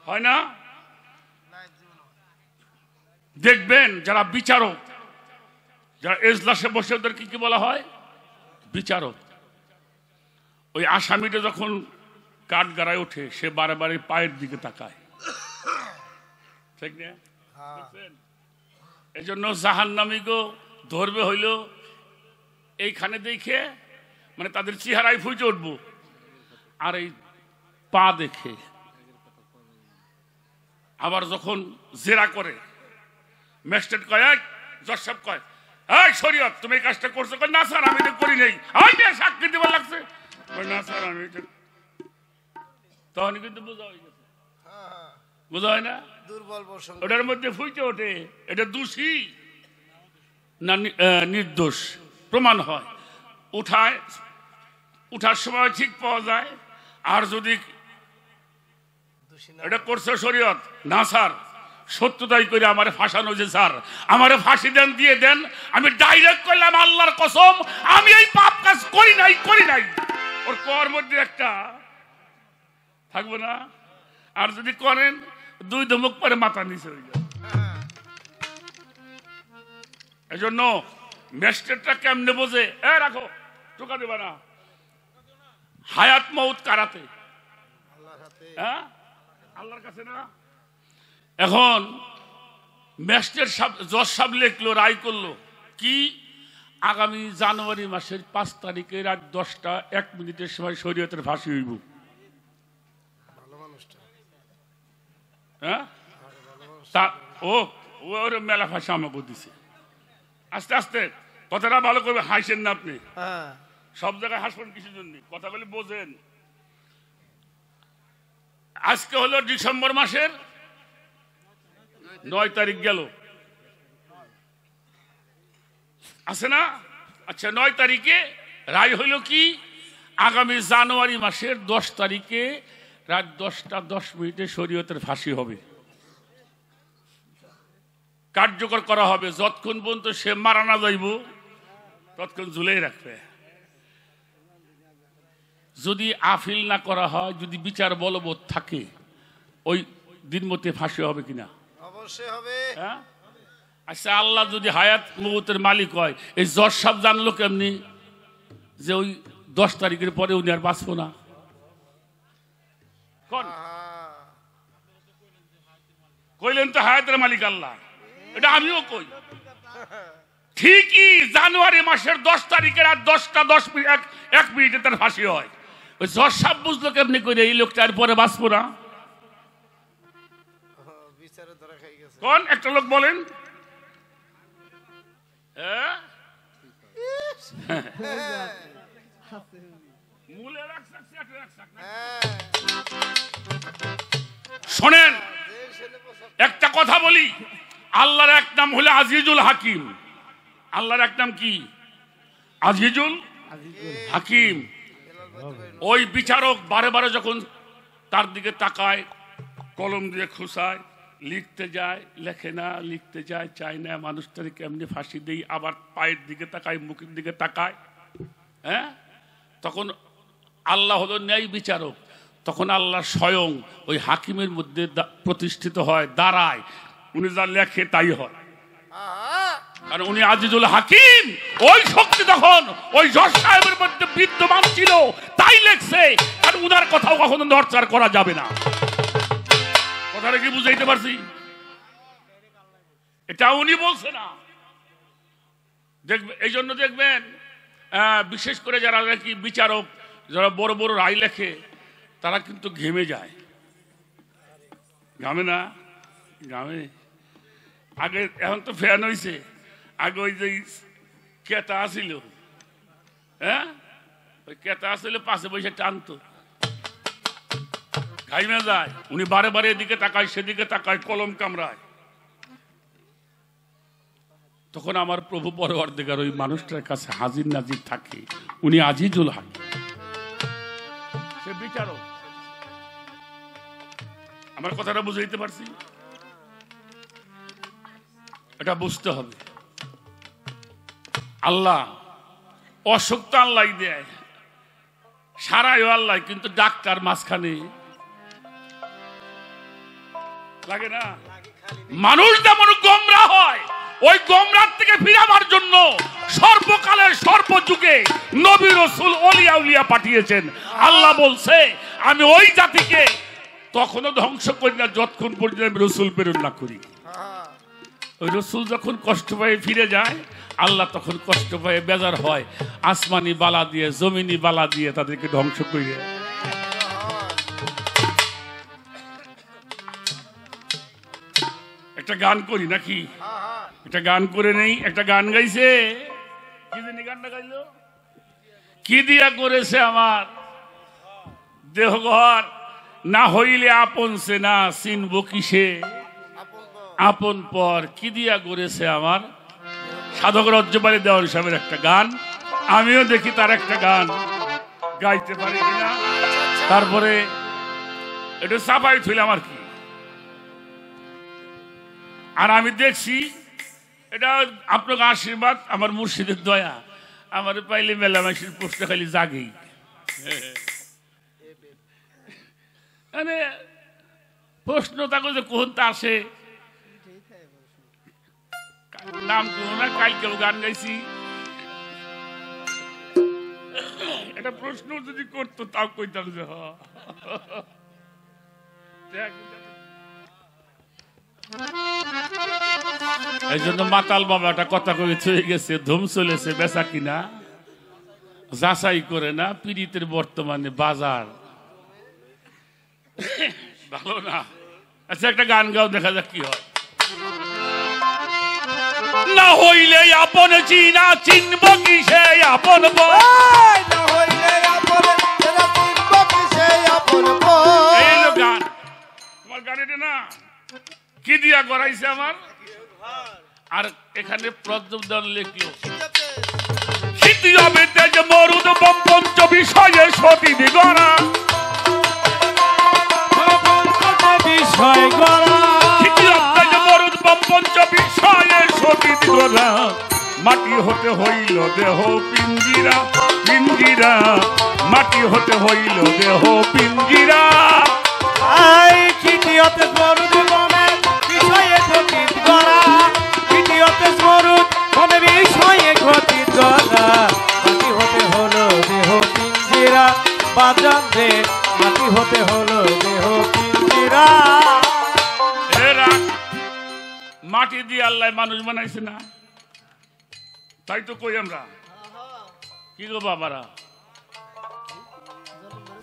Speaker 1: হয় না? দেখবেন যারা বিচারক, যারা এজলাসে বসে, ওদেরকে কি বলা হয়? বিচারক। ওই আসামিটা যখন কাঠ গাড়ায় ওঠে, সে বারে বারে পায়ের দিকে তাকায়, ঠিক না? এই জন্য জাহান্নামীকে ধরবে হইল এইখানে দেখে, মানে তাদের চেহারায় ফুটে উঠবো, আর এই পা দেখে। আবার যখন জেরা করে, ম্যাজিস্ট্রেট কয়, জজ সাহেব কয়, এই শরীয়ত তুমি এই কাজটা করছো? না স্যার আমি তো করি নাই। সাক্ষী দেবার লাগছে, না স্যার আমি, তখন কিন্তু বোঝা হয়ে গেছে, বোঝা হয় না?
Speaker 2: দুর্বল প্রসঙ্গ।
Speaker 1: ওটার মধ্যে ফুইতে ওঠে এটা দোষী না নির্দোষ প্রমাণ হয়। উঠার সময় ঠিক পাওয়া যায়। আর যদি এটা করছে শরীয়ত না স্যার সত্যতাই করে আমারে ফাঁসানো যে স্যার আমারে ফাঁসি দেন দিয়ে দেন, আমি ডাইরেক্ট করলাম আল্লাহর কসম আমি এই পাপ কাজ করি নাই ওর কর মধ্যে একটা থাকবো না। আর যদি করেন 2 ধমক পরে মাথা নিচে হয়ে যায়। এই জন্য ম্যাজিস্ট্রেটটা কেমনে বোঝে রাখো টোকা দেবা না, হায়াত মউত কারাতে হ্যাঁ আল্লাহর কাছে না। এখন ম্যাজিস্ট্রেট জজ সাহেব লিখলো রায় করলো কি আগামী জানুয়ারি মাসের 5 তারিখে রাত 10:01 সময় শরীয়তের ফাঁসি হইব। হ্যাঁ ওর মেলা ফাঁসি আমাকে দিছে। আস্তে আস্তে কথাটা ভালো করবে, হাসেন না আপনি, সব জায়গায় হাসবেন কিছুর জন্য, কথাগুলি বোঝেন। আজকে হলো ডিসেম্বর মাসের 9 তারিখ গেল আছে না? আচ্ছা 9 তারিখে রায় হইল কি আগামী জানুয়ারি মাসের 10 তারিখে রাত 10:10 শরীয়তের ফাঁসি হবে, কার্যকর করা হবে। যতক্ষণ পর্যন্ত সে মারা না যাইব ততক্ষণ ঝুলেই রাখবে। যদি আপিল না করা হয়, যদি বিচার বলবৎ থাকে, ওই দিন মতে ফাঁসি হবে কিনা?
Speaker 2: অবশ্যই হবে।
Speaker 1: হ্যাঁ আচ্ছা আল্লাহ যদি হায়াত মউতের মালিক হয়, এই জজ সাহেব জানলো কেমনি যে ওই 10 তারিখের পরে উনি আর বাঁচবো না? কইলেন তো হায়াতের মালিক আল্লাহ, এটা আমিও কই। ঠিকই জানুয়ারি মাসের 10 তারিখে রাত 10:10 তার ফাঁসি হয়। ওই জজ সাহেব বুঝলো কেমনি করে এই লোকটার পরে বাঁচবো না? কোন একটা লোক বলেন? শোনেন একটা কথা বলি, আল্লাহর এক নাম হলো আজিজুল হাকিম। আল্লাহর এক নাম কি? আজিজুল হাকিম। ওই বিচারক বারে বারে যখন তার দিকে তাকায়, কলম দিয়ে খুঁচায়, লিখতে যায়, লেখে না, লিখতে যায়, চায় না, মানুষটাকে কেমনি ফাঁসি দেই, আবার পায়ের দিকে তাকায়, মুখের দিকে তাকায়। হ্যাঁ তখন আল্লাহ হলো ন্যায় বিচারক। তখন আল্লাহ স্বয়ং ওই হাকিমের মধ্যে প্রতিষ্ঠিত হয়, দাঁড়ায়, উনি যা লেখে তাই হয়, কারণ উনি আজিজুল হাকিম। ওই শক্তি তখন ওই জজ সাহেবের মধ্যে বিদ্যমান ছিল, তাই লেখছে। আর উনার কথাও কখনো নড়চড় করা যাবে না। কথাটা কি বুঝাইতে পারছি? এটা উনি বলছে না। দেখবেন এই জন্য দেখবেন বিশেষ করে যারা কি বিচারক, যারা বড় বড় রায় লেখে, তারা কিন্তু ঘেমে যায়। ঘামে না? ঘামে। আগে এখন তো ফ্যান হয়েছে, আগে ওই যে কেতা আসিল, হ্যাঁ ওই কেতা আসলে পাশে বসে টানতো, ঘাইমে যায়। উনি বারে বারে এদিকে তাকায়, সেদিকে তাকায়, কলম কামড়ায়। তখন আমার প্রভু পরওয়ারদিগার ওই মানুষটার কাছে হাজির নাজির থাকে। উনি আজিজুল হাকিম, সে বিচারক। আমার কথাটা বুঝাইতে পারছি? এটা বুঝতে হবে। আল্লাহ অসুখ তো আল্লাহ দেয়, সারাইও আল্লাহ, কিন্তু ডাক্তার মাঝখানে লাগে না? মানুষ যেমন গোমরা হয়, ওই গোমরার থেকে ফিরাবার জন্য সর্বকালের সর্বযুগে নবী রাসূল ওলিয়া উলিয়া পাঠিয়েছেন। আল্লাহ বলছে আমি ওই জাতিকে তখনও ধ্বংস করি না যতক্ষণ পর্যন্ত আমি রাসূল প্রেরণ না করি। ওই রাসূল যখন কষ্ট পায়ে ফিরে যায়, আল্লাহ তখন কষ্ট পায়ে বেজার হয়, আসমানি বালা দিয়ে, জমিনি বালা দিয়ে তাদেরকে ধ্বংস করে। একটা গান করি নাকি? একটা গান করে নেই। একটা গান গাইছে, কি জানি গানটা গাইলো, কি দিয়া করেছে আমার দেহঘর, না হইলে আপন সে না চিনব কিসে
Speaker 2: আপন পর।
Speaker 1: আপন পর কি দিয়া গড়েছে আমার। সাধক রজ্জপালী দেওয়ান সাহেবের একটা গান, আমিও দেখি তার একটা গান গাইতে পারি কিনা। তারপরে একটু চাপাই থইলাম আর কি। আর আমি দেখছি এটা আপনার আশীর্বাদ, আমার মুর্শিদের দয়া, আমার পাইলে মেলামেশির প্রশ্ন খালি জাগেই। মানে প্রশ্ন থাকো যে কোন তা আসে, নাম কোনো না, কালকেও গান গাইছি। এটা প্রশ্ন যদি করতো তাও কইতাম যে এই জন্য মাতাল বাবাটা কথা কয়ে চলে গেছে, ধুম চলেছে বেচা কিনা যাচাই করে না, পীড়িতের বর্তমানে বাজার ভালো না। আচ্ছা একটা গান গাও, দেখা যাক কি হয়। না হইলে আপন চিনা চিনব কিসে আপন পর।
Speaker 2: না হইলে আপন সেনা চিনব কিসে আপন পর।
Speaker 1: এই হলো গান। তোমার গান এটা না কি দিয়া গড়াইছে আমার। আর এখানে প্রজ্ঞান লিখলো ক্ষিতীয় বিদ্যে মরুদ পঞ্চ বিষয়ে সতী দিগরা
Speaker 3: বিষয় গড়া
Speaker 1: ক্ষিতীয় বিদ্যে মরুদ পঞ্চ বিষয়ে সতী দিগরা মাটি হতে হইল দেহ পিঞ্জিরা পিঞ্জিরা মাটি হতে হইল দেহ পিঞ্জিরা।
Speaker 3: আই খিটিয়তে মরুদ মনে বিষয়ে ঘটিত গড়া খিটিয়তে মরুদ মনে বিষয়ে ঘটিত গড়া মাটি হতে হলো দেহ পিঞ্জিরা বাজান রে মাটি হতে হলো দেহ পিঞ্জিরা।
Speaker 1: এরা মাটি দিয়ে আল্লাহ মানুষ বানাইছে না, তাই তো কই আমরা। কি গো বাবারা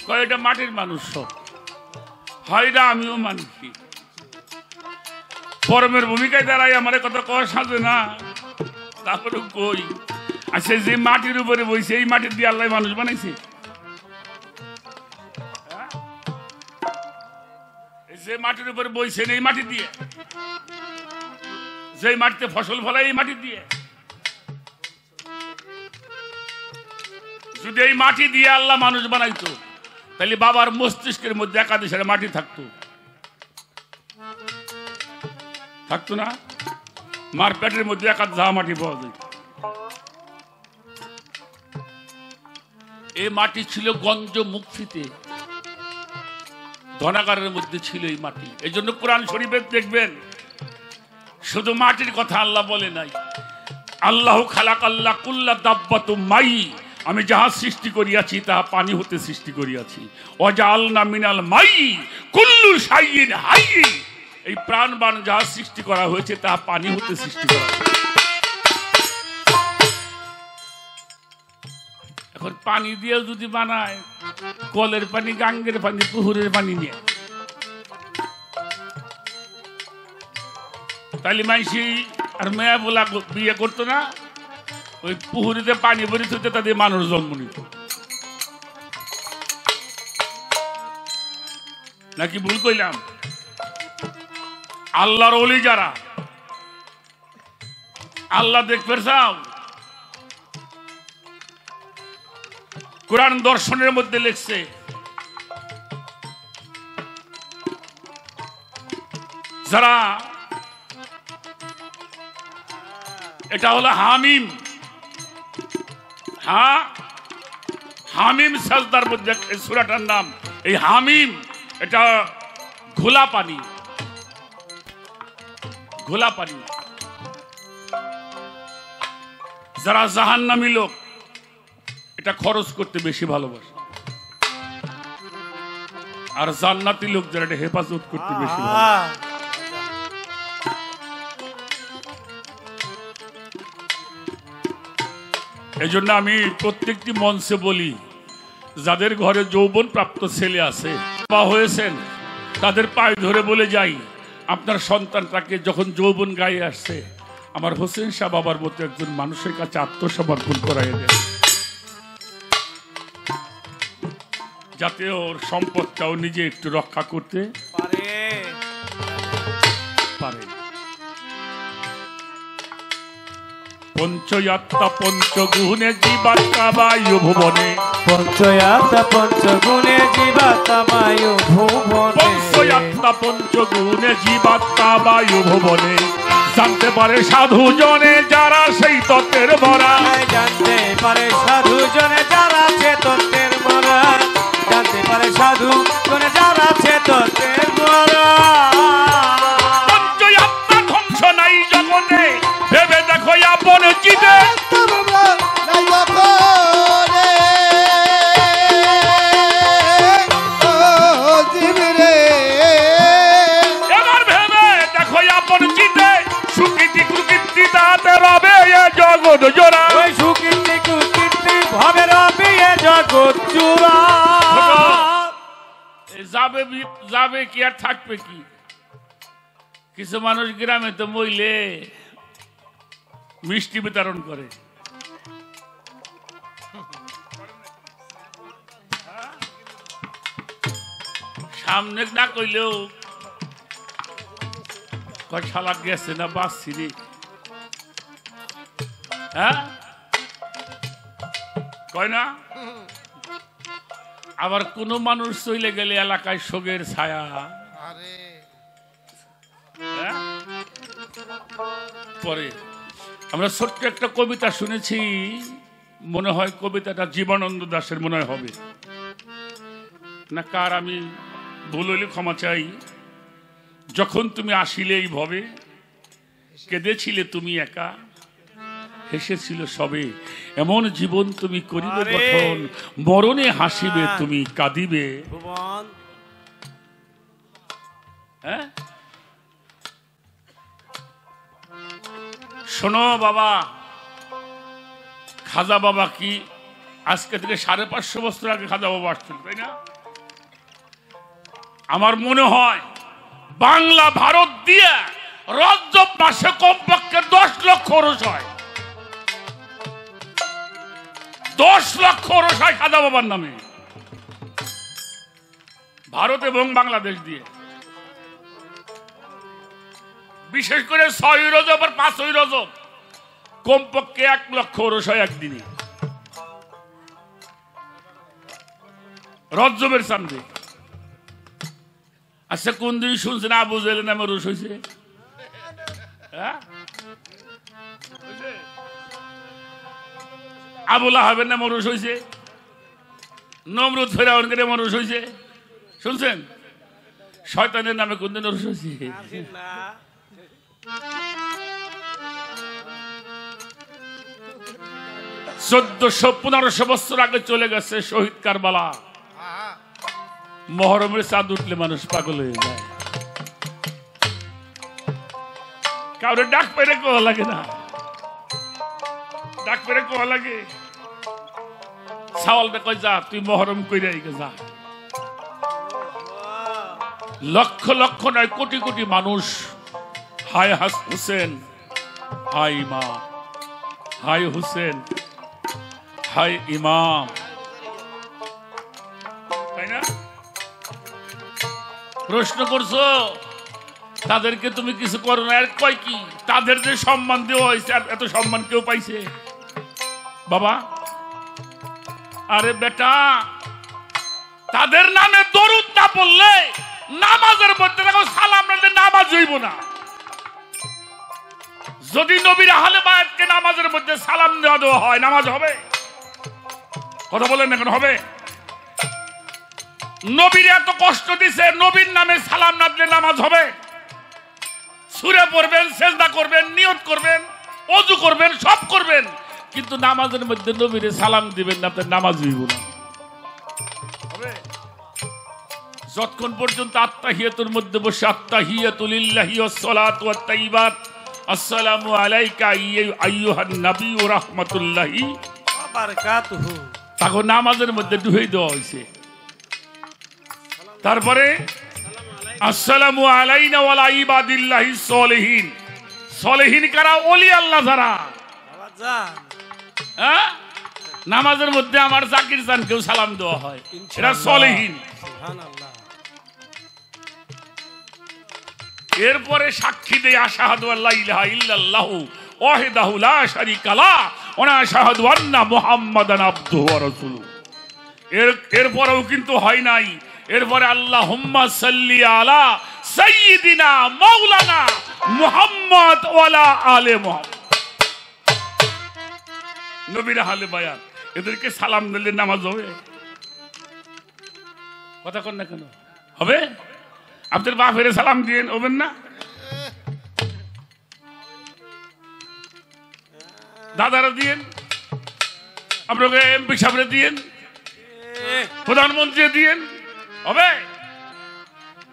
Speaker 1: কয় এটা মাটির মানুষ সব হয় না, আমিও মানছি। পরমের ভূমিকায় দাঁড়াই আমার কথা কওয়া সাজে না, তারপরে কই আচ্ছা যে মাটির উপরে বইছে এই মাটির দিয়ে আল্লাহ মানুষ বানাইছে। যে মাটির উপরে বইছেন এই মাটি দিয়ে, যে মাটিতে ফসল ফলায় এই মাটি দিয়ে। যদি এই মাটি দিয়ে আল্লাহ মানুষ বানাইতো তাহলে বাবার মস্তিষ্কের মধ্যে একাদশের মাটি থাকতো, থাকতো না? মার পেটের মধ্যে একাদ ঝা মাটি পাওয়া যায়। এই মাটি ছিল গঞ্জ মুক্তিতে, ধনাগারের মধ্যে ছিল এই মাটি। এই জন্য কোরআন শরীফে দেখবেন শুধু মাটির কথা আল্লাহ বলে নাই, আল্লাহ খালাক আল্লাহ কুল্লা দাব্বাতু মাই, আমি যাহা সৃষ্টি করিয়াছি তাহা পানি হতে সৃষ্টি করিয়াছি। ওয়াজআলনা মিনাল মাই কুল্লু শাইইন হাই, এই প্রাণবান যাহা সৃষ্টি করা হয়েছে তাহা পানি হতে সৃষ্টি করা। এখন পানি দিয়ে যদি বানায়, কলের পানি, গাঙ্গের পানি, পুকুরের পানি নিয়ে, তাহলে মাইসি আর মেয়া বলা বিয়ে করতো না, ওই পুকুরিতে পানি ভরি থইতে তাদের মানুষ জন্ম নিত। নাকি ভুল কইলাম? আল্লাহর ওলি যারা, আল্লাহ দেখবে চাও, কোরআন দর্শনের মধ্যে লিখছে যারা, এটা হলো হামিম, হামিম সাজদার মধ্যে এই সূরাটার নাম। এই হামিম এটা ঘোলা পানি, ঘোলা পানি। যারা জাহান্নামী লোক এটা খরচ করতে বেশি ভালোবাসে, আর জান্নাতি লোক যারা এটা হেফাজত করতে বেশি ভালোবাসে। এই জন্য আমি প্রত্যেকটি মঞ্চে বলি, যাদের ঘরে যৌবন প্রাপ্ত ছেলে আছে বা হয়েছেন তাদের পায়ে ধরে বলে যাই, আপনার সন্তানটাকে যখন যৌবন গায়ে আসছে আমার হোসেন শাহ বাবার মতো একজন মানুষের কাছে আত্মসমর্পণ করাই দেন। যাতে ওর সম্পদটাও নিজে একটু রক্ষা করতে
Speaker 3: পারে
Speaker 1: পারে। পঞ্চয়াত্তা পঞ্চগুণে জীবাত্মা বায়ু ভুবনে,
Speaker 3: পঞ্চয়াত্মা পঞ্চগুণে জীবাত্মা বায়ু ভুবনে,
Speaker 1: পঞ্চয়াত্মা পঞ্চগুণে জীবাত্মা বায়ু ভুবনে। জানতে পারে সাধু জনে যারা সেই তত্ত্বের ভরা,
Speaker 3: জানতে পারে সাধু জনে যারা আছে তত্ত্বের মরা, জানতে পারে সাধু জনে যারা আছে তত্ত্বের মরা।
Speaker 1: পঞ্চয়াত্মা ধ্বংস নাই জগতে, ভেবে দেখো আপন চিতে। এবার ভেবে দেখো আপন চিতে, সুকৃতি কুকৃতি তাতে রবে এ জগৎ জোড়া।
Speaker 3: ওই সুকীর্তি কুকীর্তি ভাবে রবে এ জগৎ জোড়া।
Speaker 1: যাবে যাবে কি আর থাকবে কি? কিছু মানুষ গ্রামে তো মইলে মিষ্টি বিতরণ করে, সামনে না কইলেও কয় শালা গেছে না বাঁচছি রে, হ্যাঁ কয় না। আবার কোন মানুষ চলে গেলে এলাকায় শোকের ছায়া, হ্যাঁ? পরে আমরা ছোট্ট একটা কবিতা শুনেছি, মনে হয় কবিতাটা জীবনানন্দ দাশের মনে হয় হবে না কার, আমি ভুল হইলে ক্ষমা চাই। যখন তুমি আসিলে এই ভবে, কেঁদেছিলে তুমি একা, হেসেছিল সবে, এমন জীবন তুমি করিবে গঠন, মরণে হাসিবে তুমি কাঁদিবে।
Speaker 3: ভুবন
Speaker 1: হ্যাঁ শোনো বাবা, খাজা বাবা কি আজকে থেকে 550 বছর আগে খাজা বাবা আসছিল, তাই না? আমার মনে হয় বাংলা ভারত দিয়ে রজব মাসে কমপক্ষে 10 লক্ষ ওরস হয়, 10 লক্ষ ওরস হয় খাজা বাবার নামে, ভারত এবং বাংলাদেশ দিয়ে। বিশেষ করে 6 রজব আর 5 রজব কমপক্ষে 1 লক্ষ ওরস হয় একদিনে রজবের চান্দে। আচ্ছা কোন দিন শুনছেন আবু জেহেলের নামে ওরস হয়েছে? হ্যাঁ আবুল আহাবের নামে ওরস হয়েছে, নমরুদ ফেরাউনের নামে ওরস হয়েছে, শুনছেন? শয়তানের নামে কোন দিন ওরস হয়েছে? 1400-1500 বছর আগে চলে গেছে শহীদ কারবালা। মহরমের চাঁদ উঠলে মানুষ পাগল হয়ে যায়, কাউরে ডাক পেরে কোয়া লাগে না, ডাক পেরে কোয়া লাগে। সাওয়ালটা কই যা তুই মহরম কইরা যা। লক্ষ লক্ষ নয় কোটি কোটি মানুষ হায় হুসেন, হায় ইমাম, হায় হুসেন, হায় ইমাম, তাই না? প্রশ্ন করছো তাদেরকে তুমি কিছু করো না, আর কয় কি তাদের যে সম্মান দেওয়া হয়েছে আর এত সম্মান কেউ পাইছে বাবা? আরে বেটা, তাদের নামে দরুদ না পড়লে নামাজের মধ্যে দেখো সালাম না দিলে নামাজ হইব না। যদি নবীর আহলে বায়াতকে নামাজের মধ্যে সালাম দেওয়া হয় নামাজ হবে? কথা বলেন এখন হবে? নবীর এত কষ্ট দিছে, নবীর নামে সালাম না দিলে নামাজ হবে? সূরা পড়বেন, সেজদা করবেন, নিয়ত করবেন, ওযু করবেন, সব করবেন, কিন্তু নামাজের মধ্যে নবীরে সালাম দিবেন না, আপনার নামাজ হইব না। যতক্ষণ পর্যন্ত আত্তাহিয়াতুর মধ্যে বসে আত্তাহিয়াতু লিল্লাহি ওয়াস সালাতু ওয়াত তাইয়্যিবাত আসসালামু আলাইকা আইয়ুহান নবী ওয়া রাহমাতুল্লাহি ওয়া
Speaker 3: বারাকাতুহু,
Speaker 1: তাকে নামাজের মধ্যে ডুবে দেওয়া হয়েছে। তারপরে আসসালামু আলাইনা ওয়া আলা ইবাদিল্লাহিস সলিহিন। সলিহিন কারা? ওলি আল্লাহ যারা। হ্যাঁ নামাজের মধ্যে আমার জাকির জানকেও সালাম দেওয়া হয়, এটা সলেহীন। এরপরে সাক্ষী দেয় আশহাদু আল্লা ইলাহা ইল্লাল্লাহু ওয়াহদাহু লা শারীকা লাহু ওয়া আশহাদু আন্না মুহাম্মাদান আবদুহু ওয়া রাসূলুহু। এরপরেও কিন্তু হয় নাই। এরপরে আল্লাহুম্মা সাল্লি আলা সাইয়্যিদিনা মাওলানা মুহাম্মদ ওয়া আলা আলে মুহাম্মদ। নবীর আহলে বায়াত এদেরকে সালাম দিলে নামাজ হবে? কথা কন না কেন? হবে? আপনার বাপের সালাম দিয়েন, হবেন না? দাদারা দিয়েন, আপনাকে এমপি সাহেবরা দিয়েন, প্রধানমন্ত্রী দিয়েন, হবে?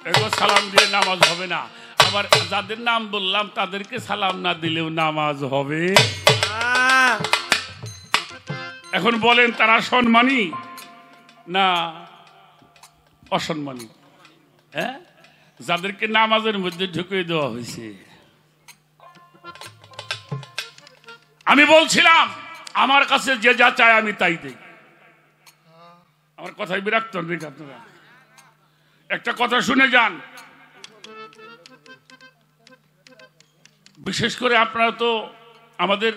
Speaker 1: এগুলো সালাম দিয়ে নামাজ হবে না। আবার যাদের নাম বললাম তাদেরকে সালাম না দিলেও নামাজ হবে। এখন বলেন তারা সম্মানী না অসম্মানী? হ্যাঁ, যাদেরকে নামাজের মধ্যে ঢুকিয়ে দেওয়া হয়েছে। আমি বলছিলাম আমার কাছে যে যা চায় আমি তাই দেই। আমার কথায় বিরক্ত হন আপনারা? একটা কথা শুনে যান, বিশেষ করে আপনারা তো আমাদের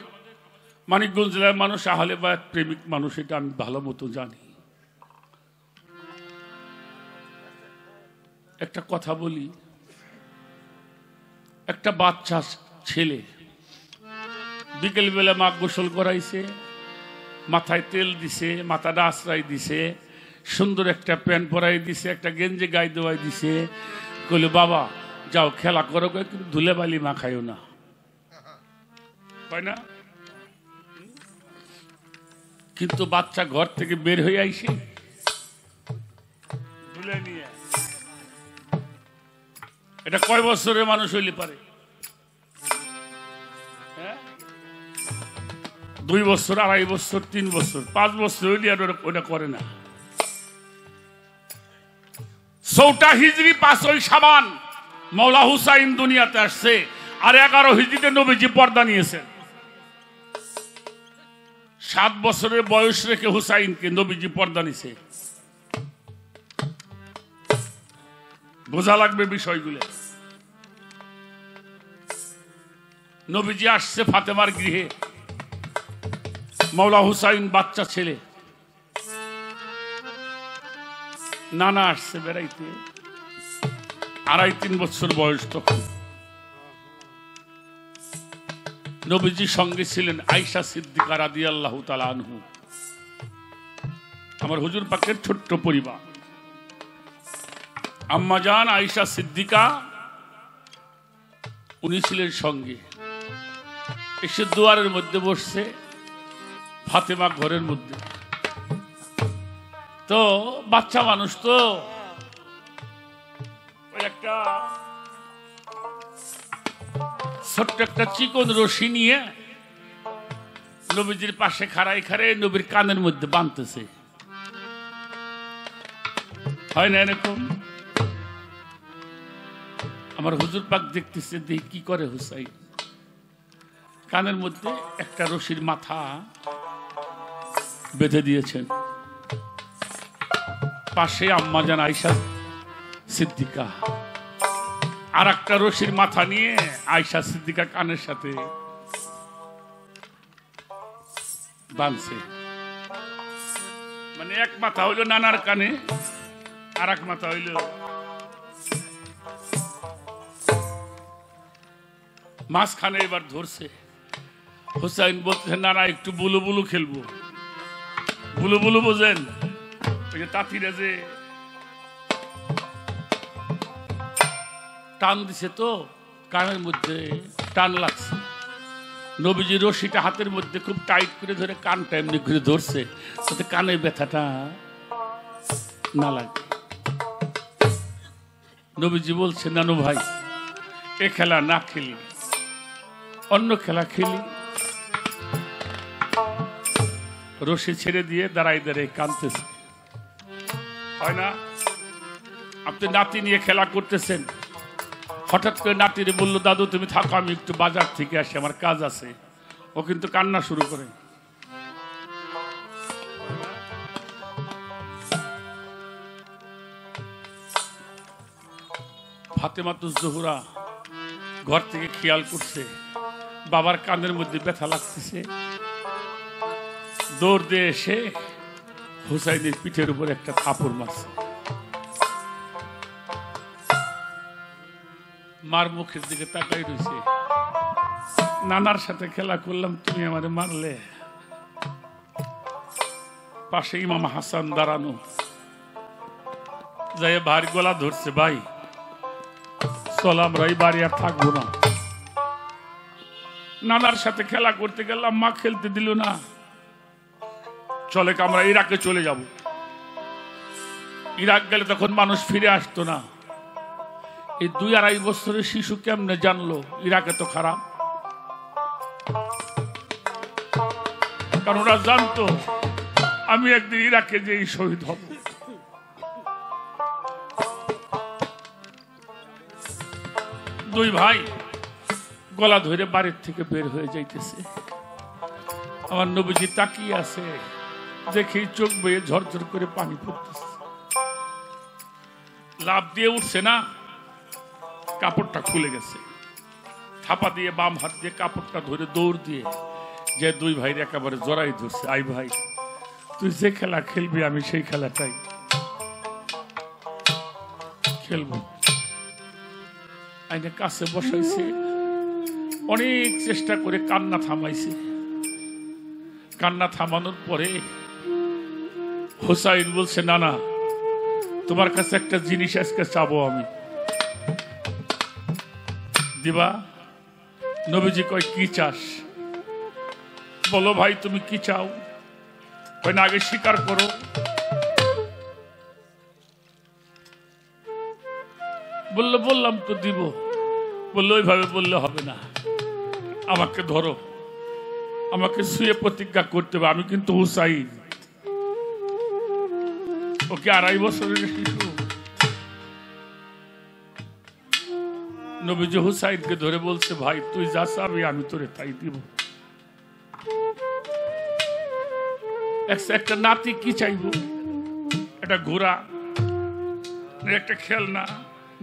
Speaker 1: মানিকগঞ্জ জেলার মানুষ, আহলে বায়াত প্রেমিক মানুষ, এটা আমি ভালো মতো জানি। একটা কথা বলি, একটা বাচ্চা ছেলে বিকেলবেলা মা গোসল করাইছে, মাথায় তেল দিছে, মাথাটা আশ্রয় দিছে, সুন্দর একটা প্যান্ট পরাই দিছে, একটা গেঞ্জি গায়ে দেওয়াই দিছে, কইলে বাবা যাও খেলা করো, কিন্তু ধুলে বালি মাখাইও না, তাই না? কিন্তু বাচ্চা ঘর থেকে বের হয়ে আইছে ধুলে নিয়ে। এটা কয় বছরের মানুষ হইলে পারে? 2 বছর, 2.5 বছর, 3 বছর, 5 বছর হইলে আর ওটা করে না। 4টা হিজরি 5ই শাবান মৌলা হুসাইন দুনিয়াতে আসছে, আর 11 হিজরিতে নবীজি পর্দা নিয়েছেন। 7 বছরের বয়স রেখে হুসাইনকে নবীজি পর্দা নিছে। বোঝা লাগবে বিষয়গুলো। নবীজি আসছে ফাতেমার গৃহে, মৌলা হুসাইন বাচ্চা ছেলে, নানা আসছে বেড়াইতে, 2.5-3 বছর বয়স তখন। নবীজির সঙ্গে ছিলেন আয়েশা সিদ্দিকা রাদিয়াল্লাহু তাআলা আনহু। আমার হুজুর পাকের ছোট্ট পরিবার, আম্মা জান আয়েশা সিদ্দিকা উনি ছিলেন সঙ্গে। এসে দুয়ারের মধ্যে বসছে, ফাতেমা ঘরের মধ্যে। তো বাচ্চা মানুষ তো ওই একটা ছোট্ট একটা চিকন রশি নিয়ে নবীজির পাশে খাড়াই খাড়াই নবীর কানের মধ্যে বাঁধতেছে। হয় না এরকম? আমার হুজুর পাক দেখতেছে, দেখি কি করে হুসাইন। কানের মধ্যে একটা রশির মাথা বেঁধে দিয়েছেন, পাশে আম্মা জান আয়েশা সিদ্দিকা আর একটা রশির মাথা নিয়ে আয়েশা সিদ্দিকা কানের সাথে বাঁধছে। মানে এক মাথা হইল নানার কানে, আর এক মাথা হইল মাঝখানে। এবার ধরছে। হুসাইন বলতেছে, নানা একটু বুলু বুলু খেলবো। বুলু বুলু বোঝেন? ওই যে তাঁতিরা যে টান দিছে, তো কানের মধ্যে টান লাগছে। নবীজি রশিটা হাতের মধ্যে খুব টাইট করে ধরে কানটা এমনি করে ধরছে, তাতে কানের ব্যথাটা না লাগে। নবীজি বলছে, নানু ভাই এ খেলা না খেলি, অন্য খেলা খেলি। রশি ছেড়ে দিয়ে দাঁড়াই দাঁড়াই কাঁদতেছে। হয় না? আপনি নাতি নিয়ে খেলা করতেছেন, হঠাৎ করে নাতিরে বললো, দাদু তুমি থাকো, আমি একটু বাজার থেকে আসি, আমার কাজ আছে। ও কিন্তু কান্না শুরু করে। ফাতেমাতুজ জোহরা ঘর থেকে খেয়াল করছে বাবার কানের মধ্যে ব্যথা লাগতেছে, দৌড় দিয়ে এসে হুসাইনের পিঠের উপর একটা থাপড় মারছে। মার মুখের দিকে তাকাই রয়েছে, নানার সাথে খেলা করলাম, তুমি আমারে মারলে। পাশে ইমাম হাসান দাঁড়ানো, যাই ভারী গলা ধরছে, ভাই চল আমরা এই বাড়ি আর থাকবো না। নানার সাথে খেলা করতে গেলাম, মা খেলতে দিল না, চলে আমরা ইরাকে চলে যাব। ইরাক গেলে তখন মানুষ ফিরে আসতো না। এই 2-2.5 বছরের শিশু কেমনে জানলো ইরাকে তো খারাপ? কারণ ওরা জানতো আমি একদিন ইরাকে যেই শহীদ হব। দুই ভাই গলা ধরে বাড়ির থেকে বের হয়ে যাইতেছে। আমার নবীজি তাকিয়ে আছে, দেখেই চোখ বয়ে ঝরঝর করে পানি পড়তেছে। লাফ দিয়ে উঠছে না, কাপড়টা খুলে গেছে। থাপা দিয়ে বাম হাত দিয়ে কাপড়টা ধরে দৌড় দিয়ে যে দুই ভাইয়ের একেবারে জড়াই ধরছে, আই ভাই তুই যে খেলা খেলবি আমি সেই খেলাটাই খেলবো। আইনে কাছে বসাইছে, অনেক চেষ্টা করে কান্না থামাইছে। কান্না থামানোর পরে হুসাইন বলছে, না না তোমার কাছে একটা জিনিস আজকে চাবো আমি, দিবা? নবীজি কয় কি চাস? বলো ভাই তুমি কি চাও? কয় না আগে স্বীকার করো। বললো বললাম তো দিব। বললো ওইভাবে বললে হবে না, আমাকে ধরো, আমাকে শুয়ে প্রতিজ্ঞা করতে হবে আমি কিন্তু হুসাইন। ওকে 2.5 বছরের শিশু। নবীজি হুসাইনকে ধরে বলছে, ভাই তুই যা চাবি আমি তোরে তাই দিব। একটা নাতি কি চাইব? একটা ঘোড়া না একটা খেলনা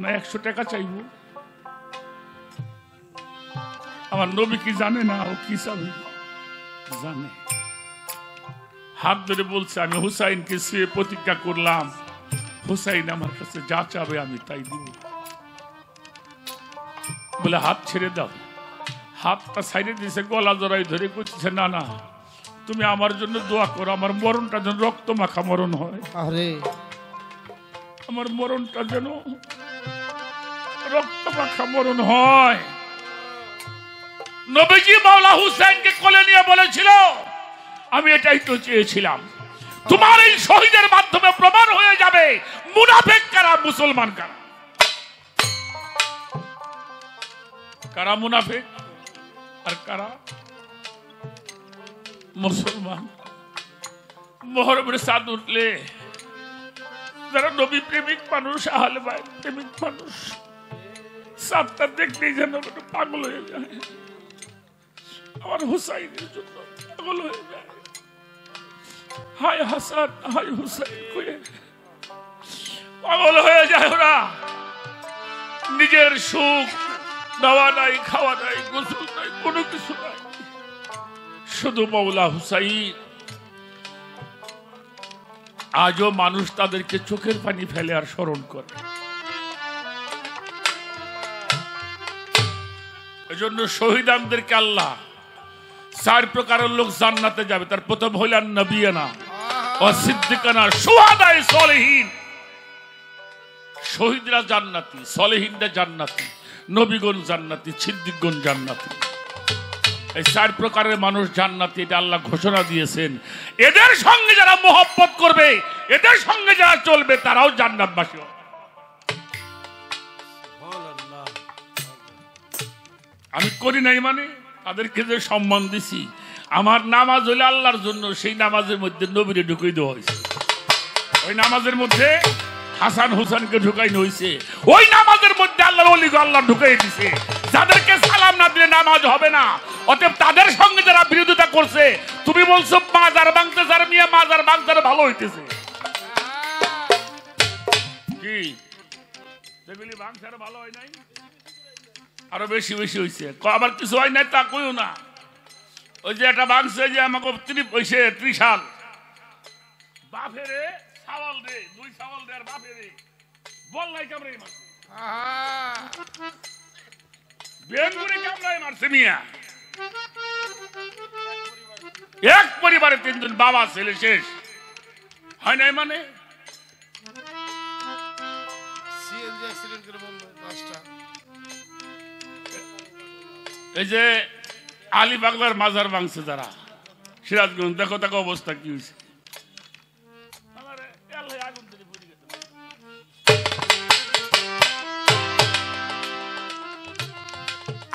Speaker 1: না 100 টাকা চাইব? আমার নবী কি জানে না ও কি চাবে? জানে। হাত ধরে বলছে, আমি হুসাইনকে শুয়ে প্রতিজ্ঞা করলাম হুসাইন আমার কাছে যা চাবে আমি তাই দিব। বলে হাত ছেড়ে দাও। হাতটা ছাইড়ে দিয়েছে, গলা জড়াই ধরে করছে, না না তুমি আমার জন্য দোয়া করো, আমার মরণটা যেন রক্ত মাখা মরণ হয়।
Speaker 2: আরে
Speaker 1: আমার মরণটা যেন রক্ত মাখা মরণ হয়। নবীজি মাওলা হুসাইনকে কোলে নিয়ে বলেছিল, আমি এটাই তো চেয়েছিলাম, তোমার এই শহীদের মাধ্যমে প্রমাণ হয়ে যাবে মুনাফিক কারা মুসলমান কারা। কারা মুনাফিক আর কারা মুসলমান। মোহরমের চাঁদ উঠলে যারা নবী প্রেমিক মানুষ, আহলে বাইত প্রেমিক মানুষ, চাঁদটা দেখলেই যেন পাগল হয়ে যায়। আমার হুসাইনের জন্য পাগল হয়ে যায়। হায় হাসান হায় হুসাইন কয়ে পাগল হয়ে যায় ওরা। নিজের সুখ দেওয়া নাই, খাওয়া নাই, গোসল নাই, কোনো কিছু নাই, শুধু মাওলা হুসাইন। আজও মানুষ তাদেরকে চোখের পানি ফেলে আর স্মরণ করে। এজন্য শহীদানদেরকে আল্লাহ 4 প্রকারের লোক জান্নাতে যাবে। তার প্রথম হইলেন নবিয়ানা ও সিদ্দিকানা শুহাদায়ে সলিহিন। শহীদরা জান্নাতি, সলিহিনরা জান্নাতি, নবীগণ জান্নাতি, সিদ্দিকগণ জান্নাতি। এই 4 প্রকারের মানুষ জান্নাতি, এটা আল্লাহ ঘোষণা দিয়েছেন। এদের সঙ্গে যারা মোহব্বত করবে, এদের সঙ্গে যারা চলবে, তারাও জান্নাতবাসী হবে। আমি করি নাই মানে তাদেরকে যে সম্মান দিছি, আমার নামাজ হইলে আল্লাহর জন্য, সেই নামাজের মধ্যে নবীরে ঢুকাই দেওয়া হয়েছে। ওই নামাজের মধ্যে হাসান হুসাইনকে ঢুকাইনো হয়েছে। ওই নামাজের মধ্যে আল্লাহর ওলিকে আল্লাহ ঢুকাই দিছে। যাদেরকে সালাম না দিলে নামাজ হবে না। অতএব তাদের সঙ্গে যারা বিরোধিতা করছে, তুমি বলছো মাজার ভাঙতে, যার মিয়া মাজার ভাঙতে ভালো হইতেছে কি যেগুলি ভাঙছে আরো ভালো হয় নাই, আরো বেশি বেশি হয়েছে। আবার কিছু হয় নাই তা কইও না। ওই যে একটা ভাঙছে যে আমাকে ত্রিশাল বাপেরে সাওয়াল দে, 2 সাওয়াল দে আর বাপেরে বল নাই কামড়ে মারছে, বেঙ্গুরে কামড়ায় মারছে মিয়া। এক পরিবারে 3 জন, বাবা ছেলে শেষ হয় নাই মানে।
Speaker 2: সিএনজি অ্যাক্সিডেন্ট করে বলল 5টা।
Speaker 1: এই যে আলী বাগলার মাজার ভাঙছে যারা সিরাজগঞ্জ, দেখো দেখো অবস্থা কি হয়েছে।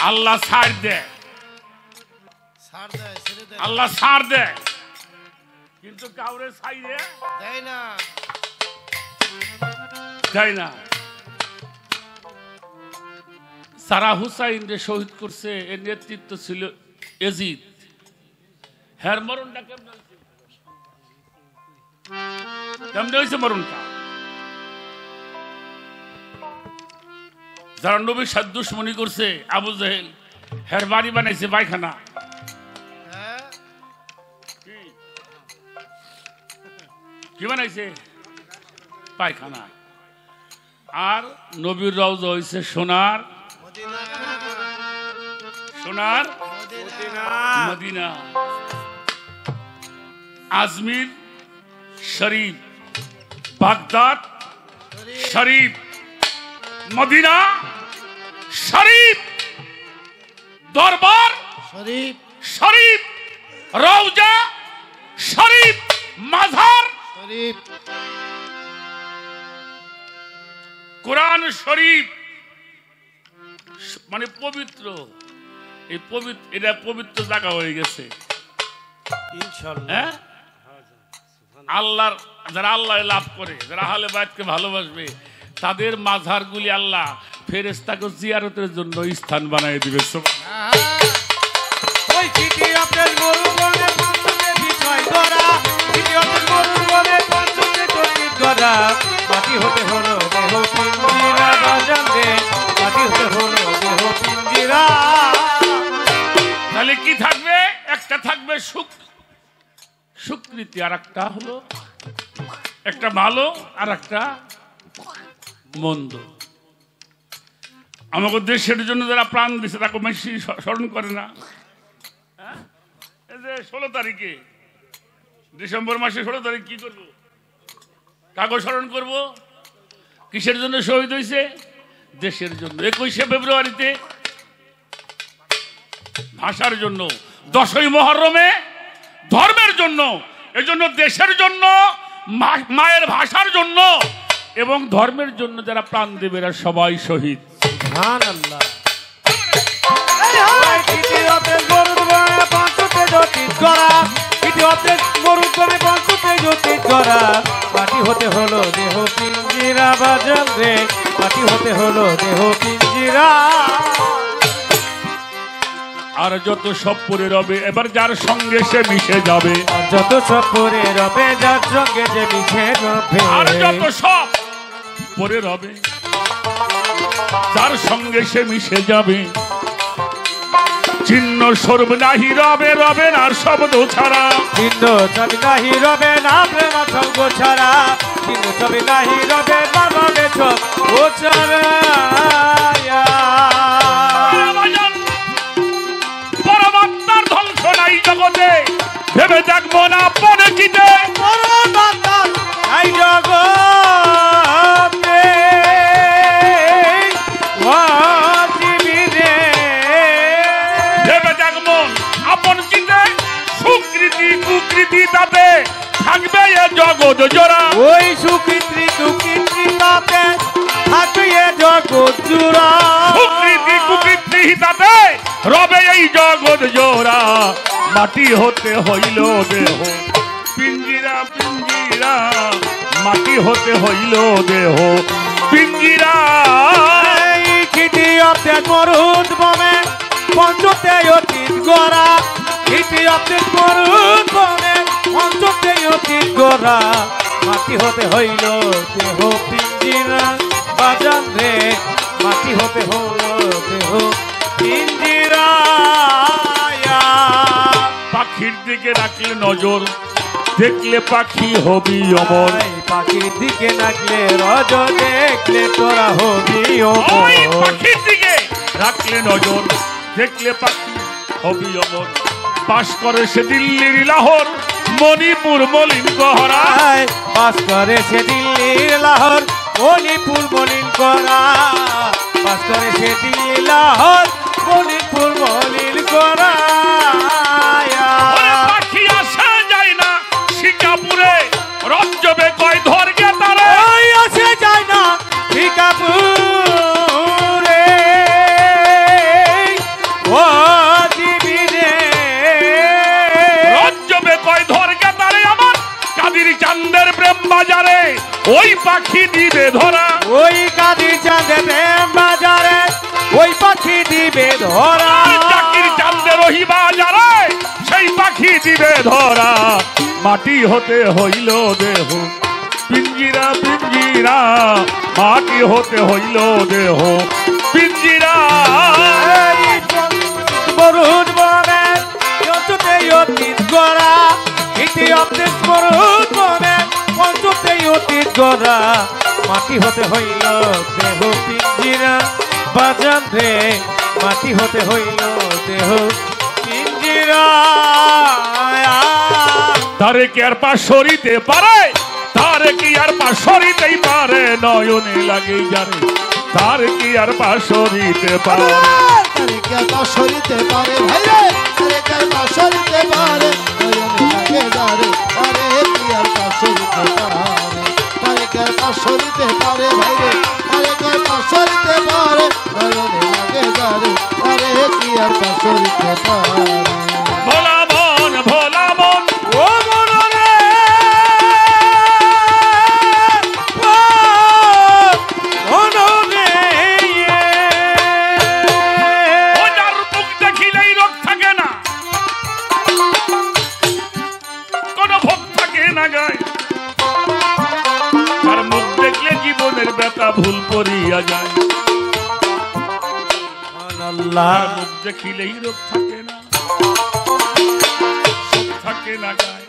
Speaker 1: আল্লাহ ছাড় দেয়,
Speaker 2: ছাড় দেয়, ছেড়ে দেয়,
Speaker 1: আল্লাহ ছাড় দেয়, কিন্তু কাউরে ছাইরে
Speaker 2: দেয় না।
Speaker 1: দেয় না। সারা হুসাইন যে শহীদ করছে, এর নেতৃত্ব ছিল এজিদ। হ্যার মরণটা কেমন হয়েছে? কেমন হয়েছে মরণটা? যারা নবীর সাথে দুশমনি করছে, আবু জাহেল, হ্যার বাড়ি বানাইছে পায়খানা।
Speaker 2: হ্যাঁ,
Speaker 1: কি বানাইছে? পায়খানা। আর নবীর রওজা হইছে সোনার,
Speaker 2: মদিনা,
Speaker 1: সোনার
Speaker 2: Medina,
Speaker 1: Medina. Ajmer Sharif, Baghdad শরীফ, মদিনা শরীফ, দরবার
Speaker 2: শরীফ,
Speaker 1: শরীফ, রওজা শরীফ, মাজার
Speaker 2: শরীফ,
Speaker 1: কোরআন শরীফ, মানে পবিত্র। এই পবিত্র, এটা পবিত্র জায়গা হয়ে গেছে।
Speaker 3: ইনশাআল্লাহ।
Speaker 1: হ্যাঁ, আল্লাহর যারা আল্লাহ লাভ করে, যারা আহলে বাইতকে ভালোবাসবে, তাদের মাজারগুলি আল্লাহ ফেরেশতাকে জিয়ারতের জন্য স্থান বানিয়ে দিবে।
Speaker 3: ওই চিঠি আপনার গরু বলে পঞ্চতে বিষয় করা, চিঠি আপনার গরু বলে পঞ্চতে চটিত করা, মাটি হতে হলো দেহ পিঞ্জিরা বাজান রে, মাটি হতে হলো দেহ পিঞ্জিরা।
Speaker 1: তাহলে কি থাকবে? একটা থাকবে স্বীকৃতি, আর একটা হলো একটা ভালো আর একটা মন্দ। আমাকে দেশের জন্য যারা প্রাণ দিচ্ছে তাকে বেশি স্মরণ করে না। হ্যাঁ, এই যে 16 তারিখে, ডিসেম্বর মাসে 16 তারিখ কি করবো? কাকে স্মরণ করব? কিসের জন্য শহীদ হয়েছে? দেশের জন্য। 21শে ফেব্রুয়ারিতে ভাষার জন্য, 10ই মুহররমে ধর্মের জন্য, এজন্য দেশের জন্য, মায়ের ভাষার জন্য এবং ধর্মের জন্য যারা প্রাণ দেবে এরা সবাই শহীদ।
Speaker 3: সুবহানাল্লাহ। ওই চিঠি আপনার গরু বলে পঞ্চতে চটিত করা, চিঠি আপনার গরু বলে পঞ্চতে চটিত করা, মাটি হতে হলো দেহ পিঞ্জিরা বাজান রে, মাটি হতে হলো দেহ পিঞ্জিরা।
Speaker 1: আর যত সব পরে রবে, এবার যার সঙ্গে সে মিশে যাবে,
Speaker 3: আর যত সব পরে রবে যার সঙ্গে যে মিশে রবে,
Speaker 1: আর যত সব পরে রবে যার সঙ্গে সে মিশে যাবে, চিহ্ন স্বরূপ নাহি রবে, রবে না শব্দ ছাড়া,
Speaker 3: চিহ্ন ছবি নাহি রবে না প্রেম সঙ্গ ছাড়া, চিহ্ন ছবি নাহি রবে না রবে সঙ্গ ছাড়া।
Speaker 1: পরমাত্মার ধ্বংস নাই জগতে, ভেবে দেখবো না পরে কিতে,
Speaker 3: পরমাত্মার নাই জগতে ও জীবিরে,
Speaker 1: ভেবে দেখবো আপন কিতে, সুকৃতি কুকৃতি তাতে থাকবে এ জগৎ জোড়া,
Speaker 3: ওই সুকৃতি কুকৃতি তাতে থাকবে এ জগৎ জোড়া,
Speaker 1: সুকৃতি কুকৃতি তাতে রবে এই জগৎ জোড়া, মাটি হতে হইল দেহ পিঞ্জিরা, পিঞ্জিরা মাটি হতে হইল দেহ পিঞ্জিরা।
Speaker 3: এই চিঠি অপে মরুদ বনে পঞ্চতে অতীত গড়া, চিঠি অপে মরুদ বনে পঞ্চতে অতীত গড়া, মাটি হতে হইল দেহ পিঞ্জিরা বাজান রে, মাটি হতে হলো দেহ পিঞ্জিরায়া।
Speaker 1: পাখির দিকে রাখলে নজর, দেখলে পাখি হবি অমর।
Speaker 3: পাখির দিকে রাখলে রজ, দেখলে তোরা হবি
Speaker 1: ওই
Speaker 3: অমর।
Speaker 1: পাখির দিকে রাখলে নজর, দেখলে পাখি হবি অমর। বাস করে সে দিল্লির লাহোর, মণিপুর মলিন গহরা।
Speaker 3: বাস করে সে দিল্লির লাহোর, মণিপুর মলিন করা। বাস করে সে দিল্লি লাহোর, মণিপুর মলিন করা।
Speaker 1: ওরে পাখি আসা যায় না সিঙ্গাপুরে, রজ্জবে কয় ধরগে তারে।
Speaker 3: ওই আসে যায় না সিঙ্গাপুরে, ও জীবিরে
Speaker 1: রজ্জবে কয় ধরগে তারে। আমার কাদির চান্দের প্রেম বাজারে ওই পাখি দিবে ধরা।
Speaker 3: ওই কাদির চাঁদে প্রেম বাজারে ওই পাখি দিবে ধরা।
Speaker 1: চাকির চান্দের ওই বাজারে সেই পাখি দিবে ধরা। মাটি হতে হইল দেহ পিঞ্জিরা পিঞ্জিরা, মাটি হতে হইল দেহ পিঞ্জিরা।
Speaker 3: মরুদ বনে পঞ্চতে অতীত গড়া, ইতি অতীত মরুদ বনে পঞ্চতে অতীত গড়া। মাটি হতে হইল দেহ পিঞ্জিরা বাজান রে, মাটি হতে হইল দেহ পিঞ্জিরা।
Speaker 1: তারে কি আর পা সরিতে পারে, তারে কি আর পা সরিতেই পারে। নয়নে লাগে যারে, তারে কি আর পা সরিতে পারে।
Speaker 2: তারে কে সরিতে পারে ভাই রে, তারে কে সরিতে পারে, নয়নে লাগে যারে, তারে কি আর সরিতে পারে। তারে কে সরিতে পারে ভাই রে, তারে কে সরিতে পারে, নয়নে লাগে যারে, তারে কি আর সরিতে পারে।
Speaker 1: ভোলা মন ভোলা মন,
Speaker 3: ও মনরে ও মনরে
Speaker 1: ও যার মুখ দেখিলেই রোগ থাকে না, কোনো ভোগ থাকে না গায়। যার মুখ দেখলে জীবনের ব্যথা ভুল করিয়া যায়।
Speaker 3: আল্লাহ
Speaker 1: যার মুখ দেখিলেই রোগ থাকে না, সুখ থাকে না গায়।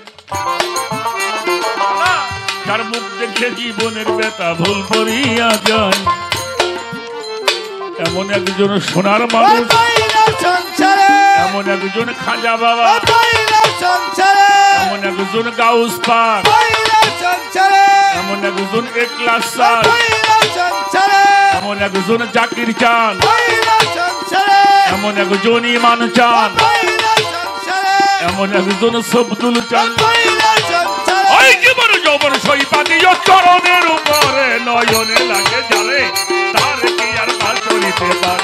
Speaker 1: যার মুখ দেখলে জীবনের ব্যথা ভুল করিয়া যায়। এমন একজন সোনার
Speaker 2: ও
Speaker 1: মানুষ,
Speaker 2: পাইলা সংসারে,
Speaker 1: এমন একজন খাজা বাবা,
Speaker 2: ও পাইলা সংসারে,
Speaker 1: এমন একজন গাউস পাক,
Speaker 2: পাইলা সংসারে,
Speaker 1: এমন একজন একলাস
Speaker 2: ও
Speaker 1: চান,
Speaker 2: পাইলা সংসারে,
Speaker 1: এমন একজন জাকির চান,
Speaker 2: পাইলা সংসারে,
Speaker 1: এমন একজন ইমান চান,
Speaker 2: পাইলা সংসারে,
Speaker 1: এমন একজন সবদুল চান।
Speaker 2: পাইলা সংসারে।
Speaker 1: ওই জীবন যৌবন সৈপাতীয় চরণের উপরে নয়নে লাগে যারে, তার কি আর পা চলিতে পারে।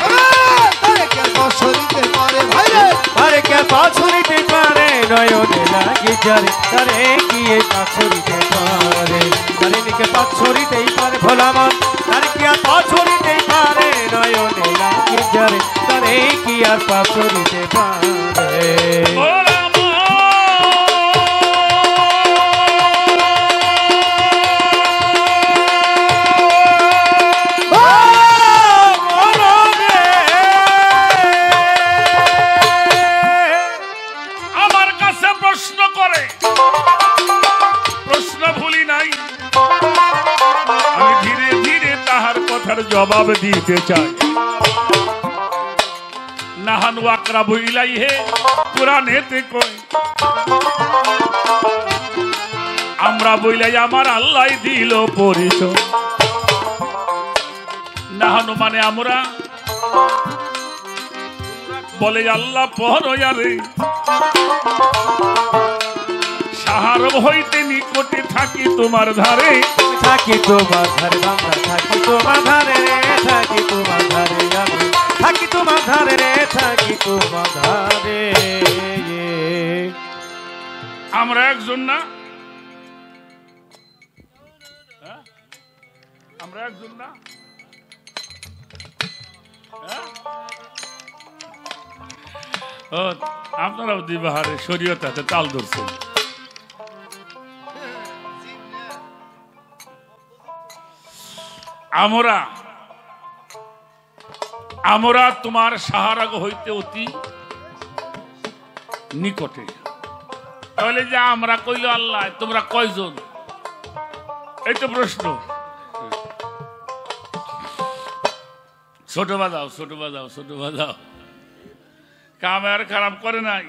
Speaker 2: তারে কে সরিতে পারে ভাই রে,
Speaker 3: আরে কে পাছরিতে পারে, নয়নে লাগে যারে, তারে কি পাছরিতে পারে। তারে কে পাছরিতেই পারে ভোলা মন, তারে কি আর পাছরিতেই পারে। নয়নে লাগে যারে, তারে কি আর পাছরিতে পারে।
Speaker 1: ভোলা আমার কাছে প্রশ্ন করে, প্রশ্ন ভুলি নাই। আমি ধীরে ধীরে তাহার কথার জবাব দিতে চাই। নাহানু আকরা বইলাই হে পুরাণেতে কই, আমরা বইলাই আমার আল্লাহ দিল পরিচয়। নাহানু মানে আমরা, বলে আল্লাহ পহরয়ারে। সাহার হইতে নিকটে থাকি তোমার ধারে,
Speaker 3: থাকি তোমার ধারে বান্দা, থাকি তোমার ধারে রে, থাকি তোমার ধারে আমি, থাকি তোমার ধারে রে, থাকি তোমার ধারে।
Speaker 1: আমরা একজন না, হ্যাঁ? আমরা একজন না, হ্যাঁ? ও, আপনারাও দিবাহারে শরীয়ত হাতে তাল ধরছেন। আমরা আমরা তোমার সাহারাগ হইতে অতি নিকটে। তাহলে যে আমরা কইল আল্লাহ, তোমরা কয়জন? এই তো প্রশ্ন। ছোট বাজাও, ছোট বাজাও, ছোট বাজাও। কাম আর খারাপ করে নাই।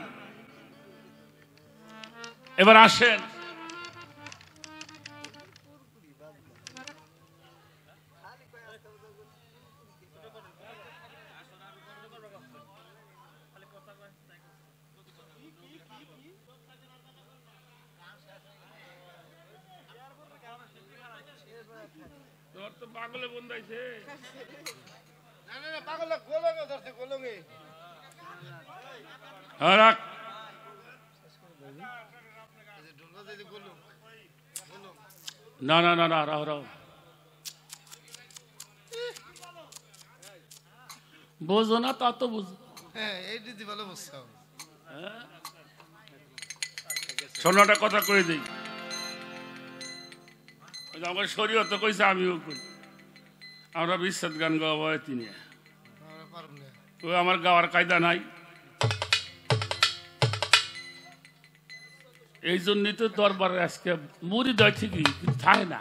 Speaker 1: এবার আসেন, তোমার তো পাগলে বন্ধাইছে। না না না না, রাও রাও, বোঝো না তা তো বুঝো। শোনোটা কথা কয়ে দিই, আমার শরীয়ত কইছে, আমিও কই। আমরা বিশ্বাস গান গাওয়া তিনি, আমার গাওয়ার কায়দা নাই। এই জন্যই তো দরবারে আজকে মুড়ি দেয় ঠিকই, কিন্তু থাকে না।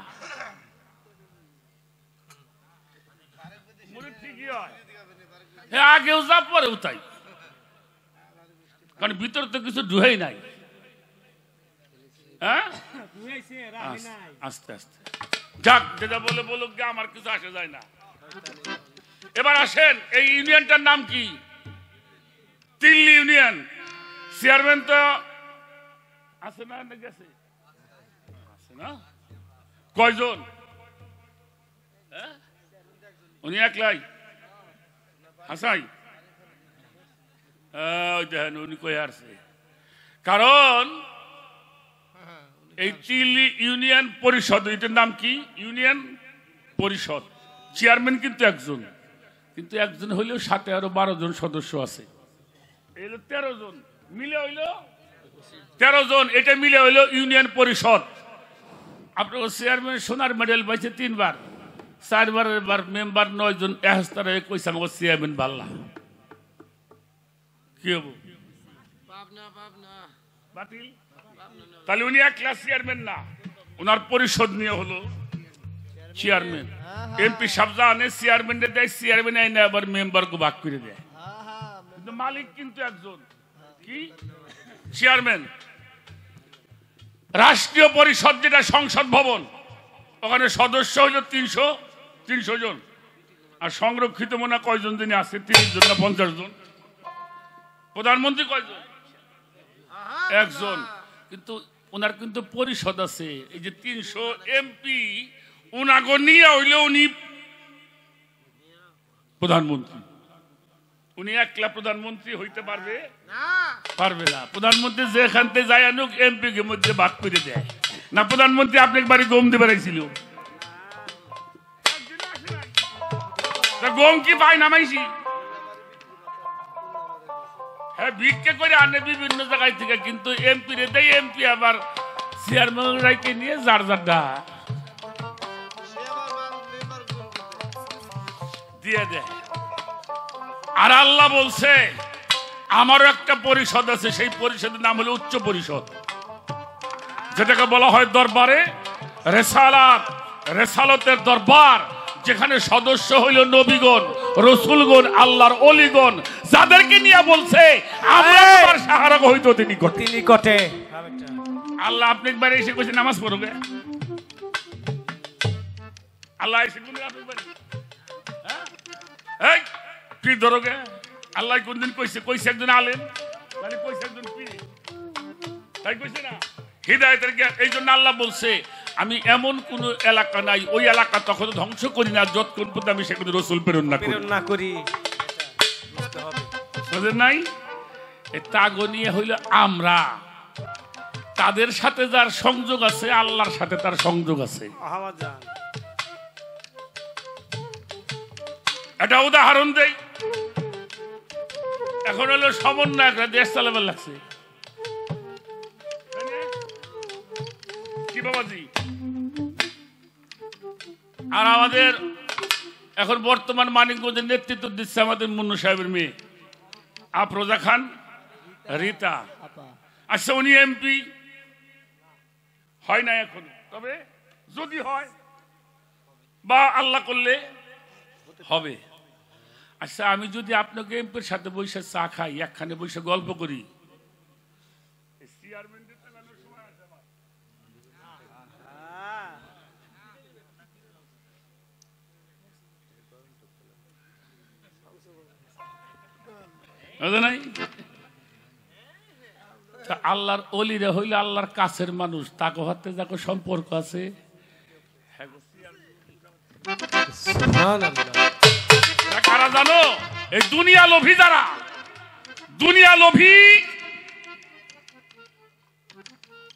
Speaker 1: মুড়ি ঠিকই হয়, হ্যাঁ, আগেও যা পরেও তাই, কারণ ভিতরে তো কিছু ঢুহেই নাই। হ্যাঁ, আস্তে আস্তে যাক, যেটা বলে বলুক, আমার কিছু আসে যায় না। এবার আসেন, এই ইউনিয়নটার নাম কি? তিল্লি ইউনিয়ন। চেয়ারম্যান তো আছে না, গেছে? আছে না? কয়জন? উনি একলাই? হাসাই দেখেন উনি কই আসছে। কারণ এই তিল্লি ইউনিয়ন পরিষদ, এটার নাম কি? ইউনিয়ন পরিষদ। চেয়ারম্যান কিন্তু একজন, কিন্তু একজন হইলেও সাথে আরো 12 জন সদস্য আছে। এই 13 জন মিলে হইল 13 জন, এটা মিলে হইল ইউনিয়ন পরিষদ। আপনার চেয়ারম্যান সোনার মেডেল পাইছে 3 বার, 4 বার মেম্বার 9 জন। এহস্তারে কইছে আমাকে চেয়ারম্যান বাল্লা, কি হবো? বাতিল। তাহলে উনি এক ক্লাস চেয়ারম্যান না, ওনার পরিষদ নিয়ে হলো চেয়ারম্যান। এমপি সাবজানে চেয়ারম্যান দেয়, চেয়ারম্যান আইনে আবার মেম্বার কে ভাগ করে দেয়, কিন্তু মালিক কিন্তু একজন, কি? চেয়ারম্যান। রাষ্ট্রীয় পরিষদ যেটা সংসদ ভবন, ওখানে সদস্য হইল 300 জন। আর সংরক্ষিত মনে কয়জন দিনে আছে? 30 জন না 50 জন। প্রধানমন্ত্রী কয়জন? একজন। কিন্তু ওনার কিন্তু পরিষদ আছে। এই যে 300 এমপি, উনাগো নিয়ে হইলে উনি প্রধানমন্ত্রী। উনি একলা প্রধানমন্ত্রী হইতে পারবে? পারবে না। প্রধানমন্ত্রী যেখান থেকে যায় আনুক, এমপি কে মধ্যে ভাগ করে দেয় না। প্রধানমন্ত্রী আপনাকে বাড়ি গম দিয়ে বেড়াইছিল, গম কি পায় নামাইছি? হ্যাঁ, ভিক্ষে করে আনে বিভিন্ন জায়গায় থেকে, কিন্তু এমপি রে দেয়। এমপি আবার চেয়ারম্যানকে নিয়ে যার যারটা দিয়ে দেয়। আর আল্লাহ বলছে আমারও একটা পরিষদ আছে, সেই পরিষদের নাম হলো উচ্চ পরিষদ, যেটাকে বলা হয় দরবারে রেসালাত, রেসালতের দরবার, যেখানে সদস্য হইল নবীগণ, রসুলগণ, আল্লাহর অলিগণ, যাদেরকে নিয়ে বলছে আমরা তোমার সাহারা হইতো অতি নিকটে। আল্লাহ আপনি একবার এসে কইছে নামাজ পড়বে, আল্লাহ এসে কোন আপনার বাড়ি, হ্যাঁ, কি ধরোগে? আল্লাহ কোনদিন কইছে? কইছে একজন আলেম, মানে কইছে একজন পীর, তাই কইছে না? হিদায়াতের জ্ঞান। এই জন্য আল্লাহ বলছে আমি এমন কোন এলাকা নাই, ওই এলাকা তখন ধ্বংস করি না যতক্ষণ পর্যন্ত আমি সেখানে রসুল প্রেরণ না করি। বুঝলেন নাই? এই তাগো নিয়ে হইল আমরা, তাদের সাথে যার সংযোগ আছে, আল্লাহর সাথে তার সংযোগ আছে। একটা উদাহরণ দেই। এখন হলো সমন্বয়, একটা দেশ চালাবার লাগছে, কি বাবাজি? আর আমাদের এখন বর্তমান মানিকগঞ্জের নেতৃত্ব দিচ্ছে আমাদের মুন্নু সাহেবের মেয়ে আফরোজা খান রীতা। আচ্ছা, উনি এমপি হয় না এখন, তবে যদি হয় বা আল্লাহ করলে হবে। আচ্ছা, আমি যদি আপনাকে এমপির সাথে বসে চা খাই, একখানে বসে গল্প করি, নাই? আল্লাহর অলিরা হইলে আল্লাহর কাছের মানুষ, তাকে হাতে যাকে সম্পর্ক আছে। কারা জানো? এই দুনিয়া লোভী যারা, দুনিয়া লোভী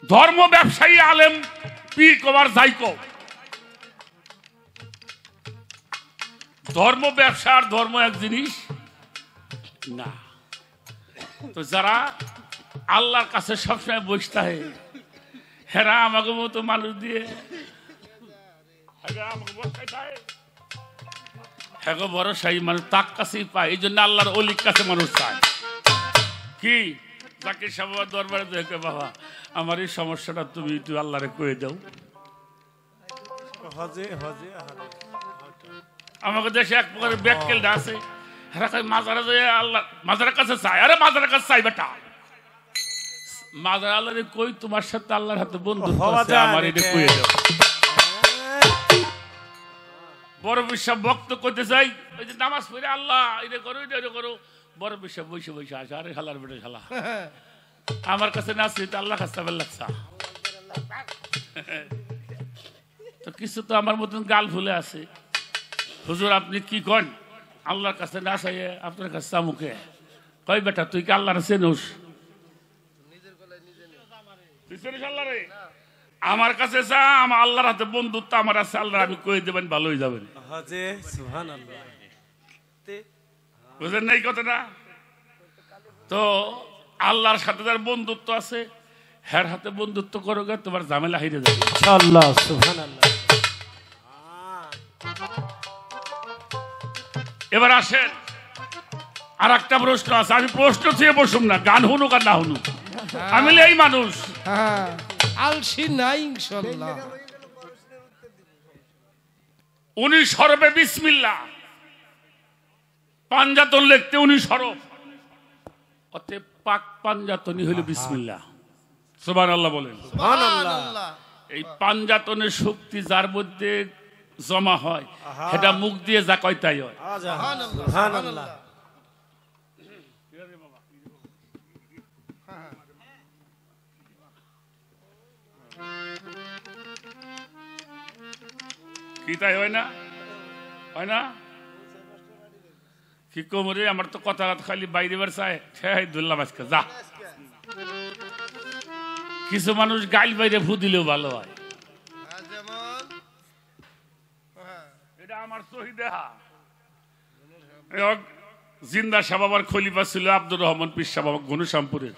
Speaker 1: ধর্ম ব্যবসায়ী আলেম পীর কবার যাইকো, ধর্ম ব্যবসা আর ধর্ম এক জিনিস না। তো যারা আল্লাহর কাছে সবসময় বসতে হয়, হেরা আমাকে মতো মানুষ দিয়ে হ্যাঁ বড় সাই মানুষ তার কাছেই পায়। এই জন্য আল্লাহর অলির কাছে মানুষ চায় কি, জাকির সাহেব দরবারে দেখে, বাবা আমার এই সমস্যাটা তুমি একটু আল্লাহরে কয়ে দাও। আমাকে দেশে এক প্রকারের ব্যাককেলটা আছে, মাজারে যায় আল্লাহ মাজারের কাছে চাই। আরে মাজারের কাছে চাই বেটা, মাজার আল্লাহ কই তোমার সাথে আল্লাহর হাতে বন্ধুত্ব আছে, আমার এটা কয়ে দাও। বড় বিশ্বাস ভক্ত করতে চাই, ওই যে নামাজ পড়ে আল্লাহ এটা করো এটা করো, বড় বিশ্বাস বসে বসে আসে, আরে খালার বেটা খালা আমার কাছে না আসছে, আল্লাহ কাছে লাগছা। তো কিছু তো আমার মতন গাল ফুলে আছে, হুজুর আপনি কি কন, আল্লাহর কাছে না চাইয়ে আপনার কাছে চামুকে কই বেটা তুই কি আল্লাহর চেনোস? আমার কাছে চা, আমার আল্লাহর হাতে বন্ধুত্ব আমার আছে, আল্লাহ আমি কয়ে দেবেন ভালো হয়ে যাবেন। বুঝলেন না এই কথাটা? তো আল্লাহর সাথে যার বন্ধুত্ব আছে, হ্যার হাতে বন্ধুত্ব করো, তোমার ঝামেলা হাইরে যাবে ইনশাআল্লাহ। সুবহানাল্লাহ। এবার আসেন, আর একটা প্রশ্ন আছে, আমি প্রশ্ন চেয়ে বসুম না, গান হুনুক আর না হুনুক, আমি এই মানুষ
Speaker 2: আলসি নাই ইনশাআল্লাহ।
Speaker 1: উনি সরবে বিসমিল্লাহ, পাঞ্জাতন লিখতে উনি সরব, অতএব পাক পাঞ্জাতনই হইল বিসমিল্লাহ। সুবহানাল্লাহ বলেন।
Speaker 2: সুবহানাল্লাহ।
Speaker 1: এই পাঞ্জাতনের শক্তি যার মধ্যে জমা হয়, সেটা মুখ দিয়ে যা কয় তাই হয়।
Speaker 2: সুবহানাল্লাহ।
Speaker 1: কি তাই হয় না? হয় না? কি কমরে আমার তো কথা খালি বাইরে বার চায়, ধরলাম আজকে যা। কিছু মানুষ গাইল বাইরে ফু দিলেও ভালো হয়, এটা আমার শহীদেহা। জিন্দা সাহেব আমার খলিফা ছিল আব্দুর রহমান পীর সাহেব, আমার ঘনশ্যামপুরের,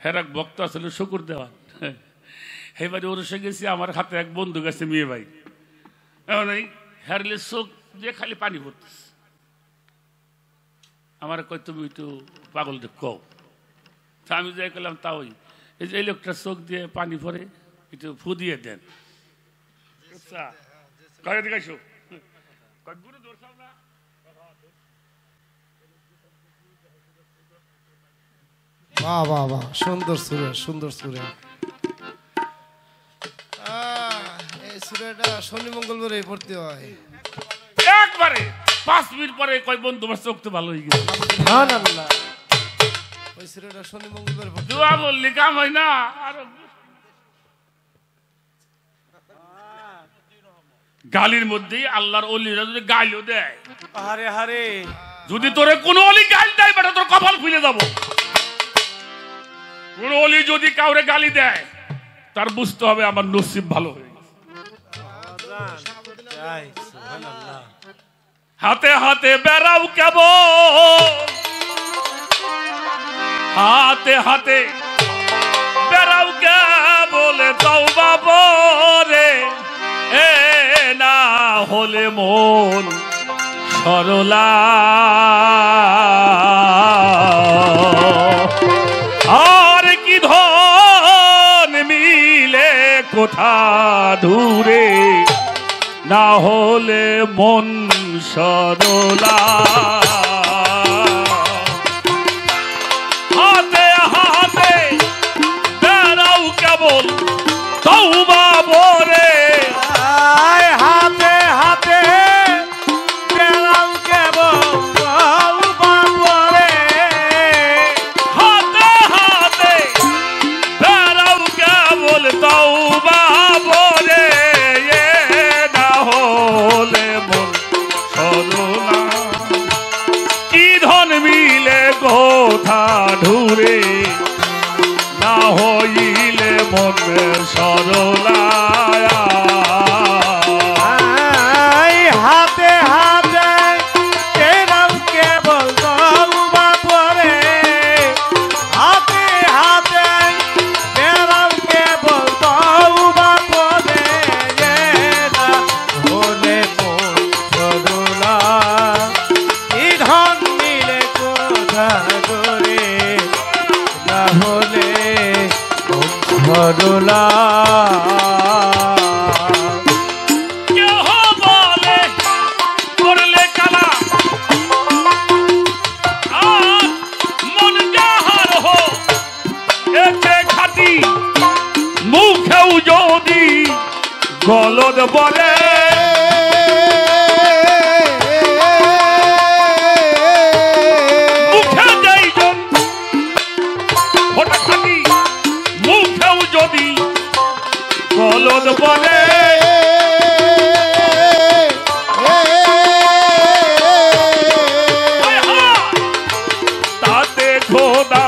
Speaker 1: হ্যাঁ এক ভক্ত আসলে শুকুর দেওয়ান। এবারে ওরসে গেছি, আমার হাতে এক বন্ধু গেছে মেয়ে ভাই, এমন হারলে চোখ দিয়ে খালি পানি পড়তেছে। আমার কয় তুমি একটু পাগল কও, তা আমি যাই করলাম, তা ওই এই যে এই লোকটা চোখ দিয়ে পানি পড়ে, একটু ফু দিয়ে দেন।
Speaker 2: বাহ বাহ বাহ, সুন্দর সুরে, সুন্দর সুরে। এই সুরেটা শনি মঙ্গলবারে পড়তে হয়
Speaker 1: একবারে 5 মিনিট পরে কয় বন্ধু আমার চোখ তো ভালো হয়ে গেছে।
Speaker 2: সুবহানাল্লাহ। ওই সুরেটা শনি মঙ্গলবারে পড়তে
Speaker 1: দোয়া বললি কাম হয় না। আর গালির মধ্যেই আল্লাহর ওলিরা যদি গালিও দেয়,
Speaker 3: আরে আরে
Speaker 1: যদি তোরে কোন ওলি গাল দেয় বেটা তোর কপাল খুলে যাব। কোন ওলি যদি কাউরে গালি দেয়, তার বুঝতে হবে আমার নসিব ভালো হয়ে গেছে। হাতে হাতে বেড়াও কেবল, হাতে হাতে বেড়াও কেবল তওবা বলে, এ না হলে মন সরলা আর কি ধন মিলে কোথা দূরে না হলে মন সরলা হাতে হাতে বেড়াও কেবল তওবা বরে
Speaker 3: হাতে হাতে বেড়াও কেবল তওবা বরে
Speaker 1: হাতে হাতে বেড়াও কেবল তওবা বরে এ না হলে মন সরলা কি ধন মিলে কোথা ঢুরে না হইলে মন সরলা
Speaker 3: হাতে হাতে বেড়াও কেবল তওবা বরে হাতে হাতে বেড়াও কেবল তওবা বরে না হলে মন সরলা কি ধন মিলে কোথা করে না হলে মন সরলা
Speaker 1: কেহ বলে করলে কালা আর মন যাহার হো এতে খাটি মুখেও যদি গলদ বলে মুখে যেইজন ফোটা খাটি মুখেও যদি গলদ বলে তাতে খোদা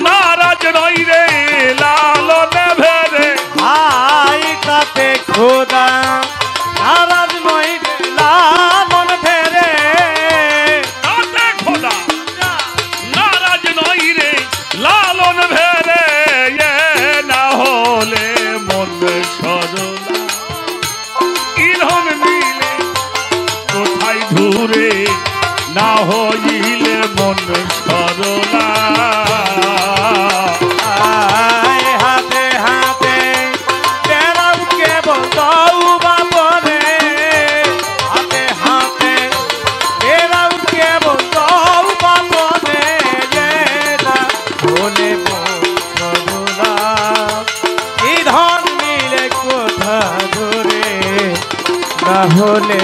Speaker 1: নারাজ নই রে লালনে ভেরে
Speaker 3: হাই তাতে খোদা নারাজ নয় লালন ফেরে
Speaker 1: তাতে খোদা নারাজ নই রে লালন ভেরে এ না হলে মন সরলা ইলহন মিলে কোথায় ঘুরে না হইলে মন সরলা
Speaker 3: হাই হাতে হাতে বেড়াও কেবল তওবা বরে হাতে হাতে বেড়াও কেবল তওবা বরে না হলে মন সরলা কি ধন মিলে কোথা ধরে না হলে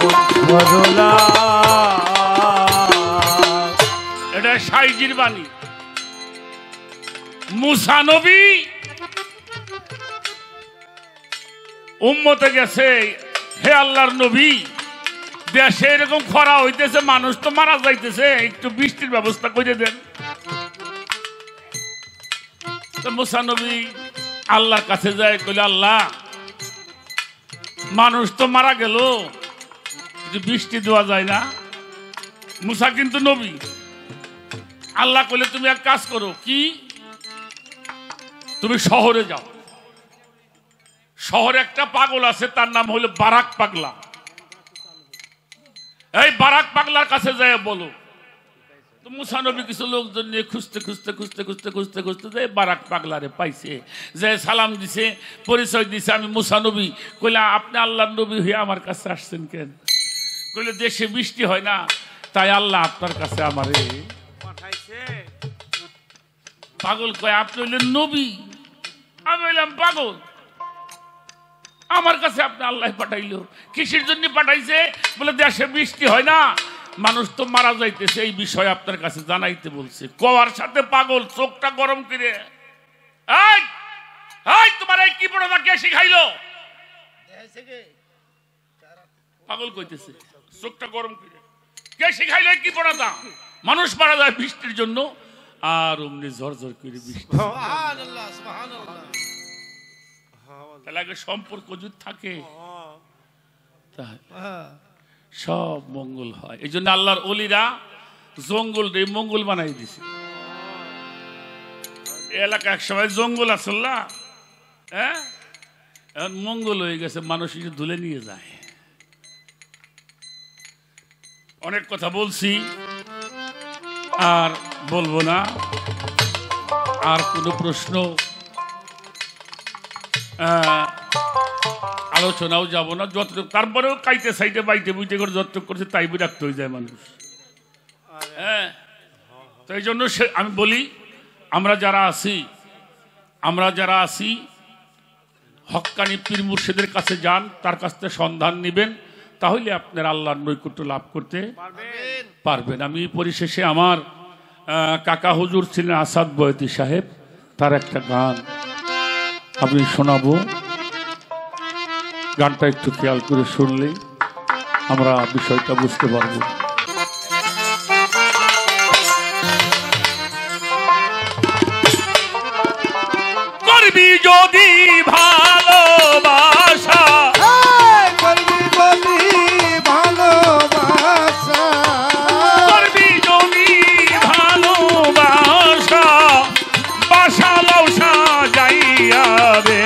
Speaker 3: মন সরলা
Speaker 1: এটা সাইজির বাণী মুসা নবী উম্মতে গেছে হে আল্লাহর নবী দেশে এরকম খরা হইতেছে মানুষ তো মারা যাইতেছে একটু বৃষ্টির ব্যবস্থা করে দেন তো মুসা নবী আল্লাহর কাছে যায় কইলে আল্লাহ মানুষ তো মারা গেল যদি বৃষ্টি দেওয়া যায় না মুসা কিন্তু নবী আল্লাহ কইলে তুমি এক কাজ করো কি তুমি শহরে যাও শহরে একটা পাগল আছে তার নাম হলো বারাক পাগলা এই বারাক পাগলার কাছে যায় বলো তো মুসা নবী কিছু লোকজন নিয়ে খুঁজতে খুঁজতে খুঁজতে খুঁজতে খুঁজতে খুঁজতে যে বারাক পাগলারে পাইছে যে সালাম দিছে পরিচয় দিছে আমি মুসা নবী কইলা আপনি আল্লাহর নবী হয়ে আমার কাছে আসছেন কেন কইলে দেশে বৃষ্টি হয় না তাই আল্লাহ আপনার কাছে আমারে পাগল কয় আপনি হইলেন নবী আমি হইলাম পাগল আমার কাছে আপনি আল্লাহ পাঠাইলো কিসের জন্য পাঠাইছে বলে দেশে বৃষ্টি হয় না মানুষ তো মারা যাইতেছে এই বিষয় আপনার কাছে জানাইতে বলছে কোয়ার সাথে পাগল চোখটা গরম করে এই এই তোমার এই কি পড়া কে শিখাইলো পাগল কইতেছে চোখটা গরম করে কে শিখাইলো কি পড়াটা মানুষ মারা যায় বৃষ্টির জন্য আর অমনি ঝরঝর করে বৃষ্টি
Speaker 2: সুবহানাল্লাহ সুবহানাল্লাহ
Speaker 1: তাহলে আগে সম্পর্ক যদি থাকে
Speaker 2: হ্যাঁ
Speaker 1: সব মঙ্গল হয় এই জন্য আল্লাহর ওলিরা জঙ্গল রে মঙ্গল বানাই দিছে এলাকা এক সময় জঙ্গল আসল না হ্যাঁ এখন মঙ্গল হয়ে গেছে মানুষ ধুলে নিয়ে যায় অনেক কথা বলছি, আর বলবো না। আর কোনো প্রশ্ন আলোচনাও যাব না, যতটুকু তারপরেও কাইতে সাইতে বাইতে বুঝতে করে যতটুকু করছে তাই বিরক্ত হয়ে যায় মানুষ। হ্যাঁ, তো এই জন্য আমি বলি, আমরা যারা আছি হক্কানি পীর মুর্শিদের কাছে যান, তার কাছ থেকে সন্ধান নেবেন, তাহলে আপনার আল্লাহর নৈকট্য লাভ করতে পারবেন। আমি পরিশেষে আমার কাকা হুজুর ছিলেন আসাদ বয়তি সাহেব, তার একটা গান আমি শোনাবো। গানটা একটু খেয়াল করে শুনলেই আমরা বিষয়টা বুঝতে পারবো। করবি যদি ভালোবাসা,
Speaker 2: করবি যদি ভালোবাসা,
Speaker 1: করবি যদি ভালোবাসা, বাসা লৌসা যাইয়া রে,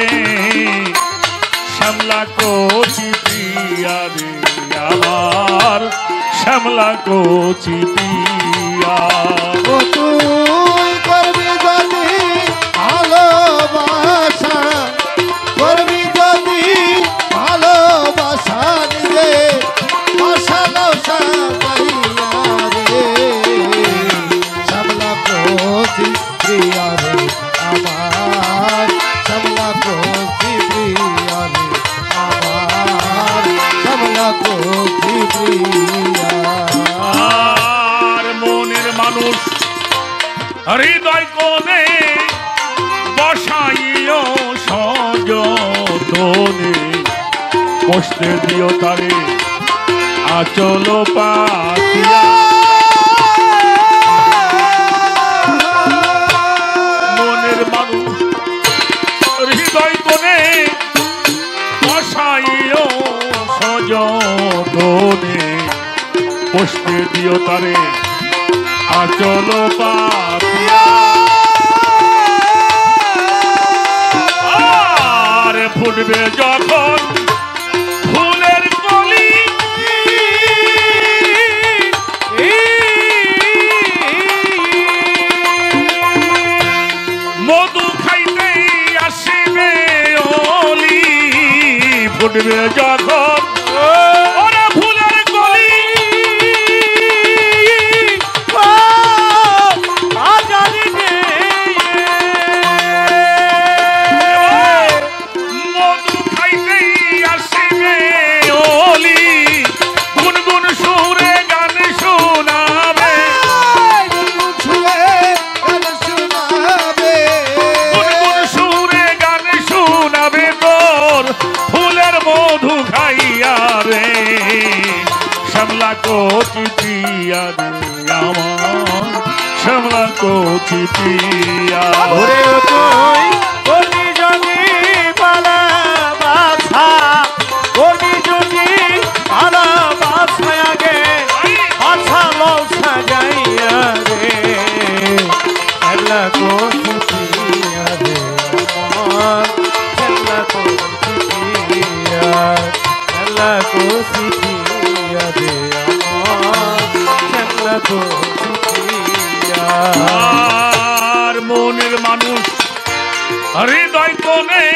Speaker 1: শ্যামলা কচি প্রিয়া রে আমার, শ্যামলা কচি প্রিয়া।
Speaker 2: ও তুই করবি যদি ভালোবাসা, করবি যদি ভালোবাসা রে, বাসা লৌসা যাইয়া রে, শ্যামলা কচি প্রিয়া রে আমার, শ্যামলা কচি প্রিয়া রে আমার, শ্যামলা কচি প্রিয়া।
Speaker 1: আর মনের মানুষ হৃদয় কোণে বসাইও সযতনে, বসতে দিও তারে আচল পাতিয়া। মনের মানুষ হৃদয় কোণে বসাইও সযতনে, বসতে দিও তারে আচল পাতিয়া। আর ফুটবে যখন ফুলের কলি, মধু খাইতে আসিবে ওলি, ফুটবে যখন ওরা ফুলের কলি, মধু খাইতে আসিবে ওলি, গুনগুন সুরে গান শোনাবে, গুনগুন সুরে গান শোনাবে তোর ফুলের মধু খাইয়া রে, শ্যামলা কচি প্রিয়া রে আমার, শ্যামলা কচি প্রিয়া।
Speaker 3: ওরে তুই করবি যদি ভালোবাসা, করবি যদি ভালোবাসা আগে, আচ্ছা লৌসা যাইয়া রে, শ্যামলা কচি প্রিয়া রে আমার, শ্যামলা কচি প্রিয়া, শ্যামলা কচি প্রিয়া রে আমার, শ্যামলা কচি প্রিয়া।
Speaker 1: আর মনের মানুষ হৃদয় কোণে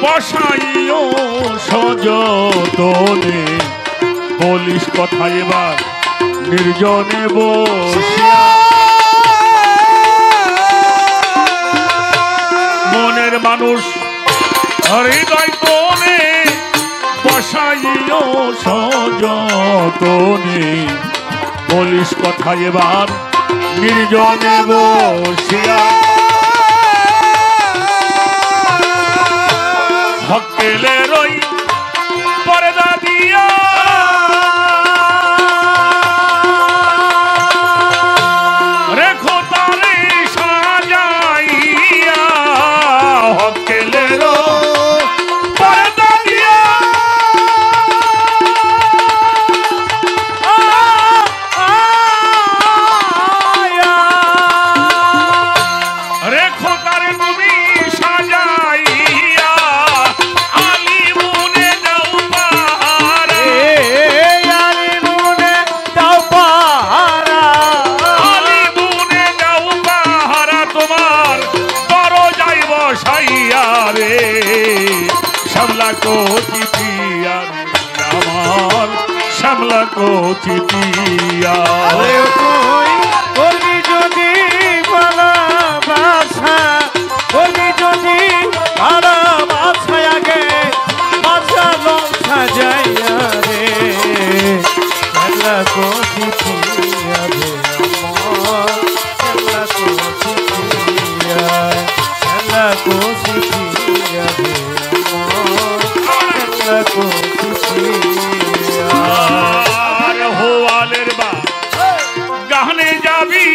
Speaker 1: বসাইও সযতনে, বলিস কথা এবার নির্জনে বসিয়া। মনের মানুষ হৃদয় কোণে বসাইও সযতনে, বলিস কথা এবার নির্জনে বসিয়া। হকেলে রই পর্দা দিয়া, রেখো তারে সাজাইয়া, হকেলে পর্দা দিয়া, রেখো তারে তুমি সাজাইয়া, আলী কচি পিয়া আমার শ্যামলা কচি পিয়া
Speaker 3: ওরে তুই করবি যদি ভালোবাসা করবি যদি ভালোবাসা আগে বাসা লঙ্কা যাইয়া রে শ্যামলা কচি পিয়া রে আমার শ্যামলা কচি পিয়া শ্যামলা কচি পিয়া রে আমার শ্যামলা কচি পিয়া
Speaker 1: আর হোয়ালের বা গানে যাবি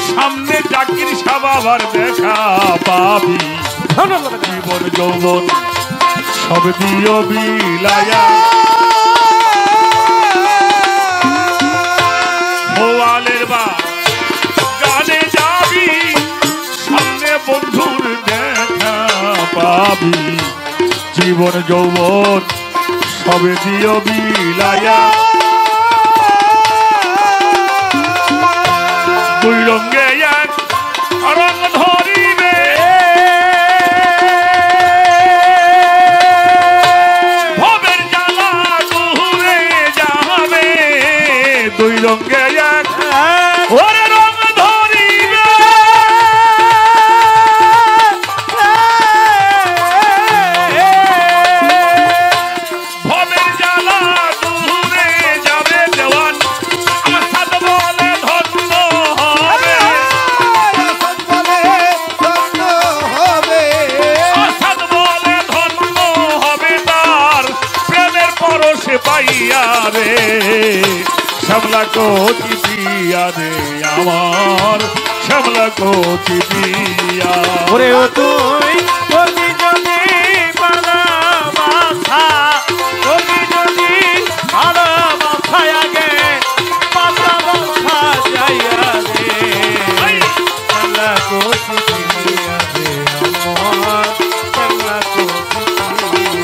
Speaker 1: সামনে জাকির সাবাবার দেখা পাবি জীবন যৌবন সব দিও বিলায়া হোয়ালের বা গানে যাবি সামনে বন্ধুর দেখা পাবি জীবন যৌবন সবে দিও বিলায়া দুই রঙে এক রঙ ধরিবে ভবের জ্বালা দূরে যাবে দুই রঙে এক ওরে রঙ ধরিবে ভবের জ্বালা দূরে যাবে দেওয়ান আসাদ বলে ধন্য হবে আসাদ বলে ধন্য হবে তার প্রেমের পরশে পাইয়া রে শ্যামলা কচি পিয়া রে আমার শ্যামলা কচি পিয়া
Speaker 3: ওরে ও তুই করবি যদি ভালোবাসা করবি যদি ভালোবাসা আগে বাসা লঙ্কা যাইয়া রে শ্যামলা কচি পিয়া রে আমার শ্যামলা কচি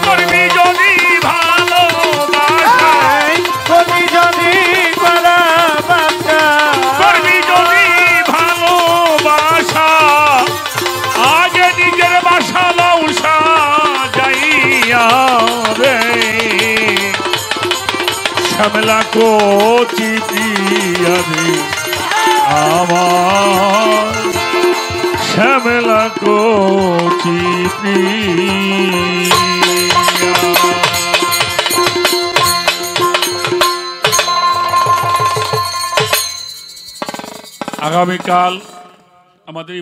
Speaker 1: করবি যদি ভালোবাসা
Speaker 3: করবি যদি ভালোবাসা
Speaker 1: করবি যদি ভালোবাসা আগে নিজের বাসা লৌসা যাইয়া রে শ্যামলা কচি পিয়া রে আমার শ্যামলা কচি পিয়া আগামীকাল আমাদের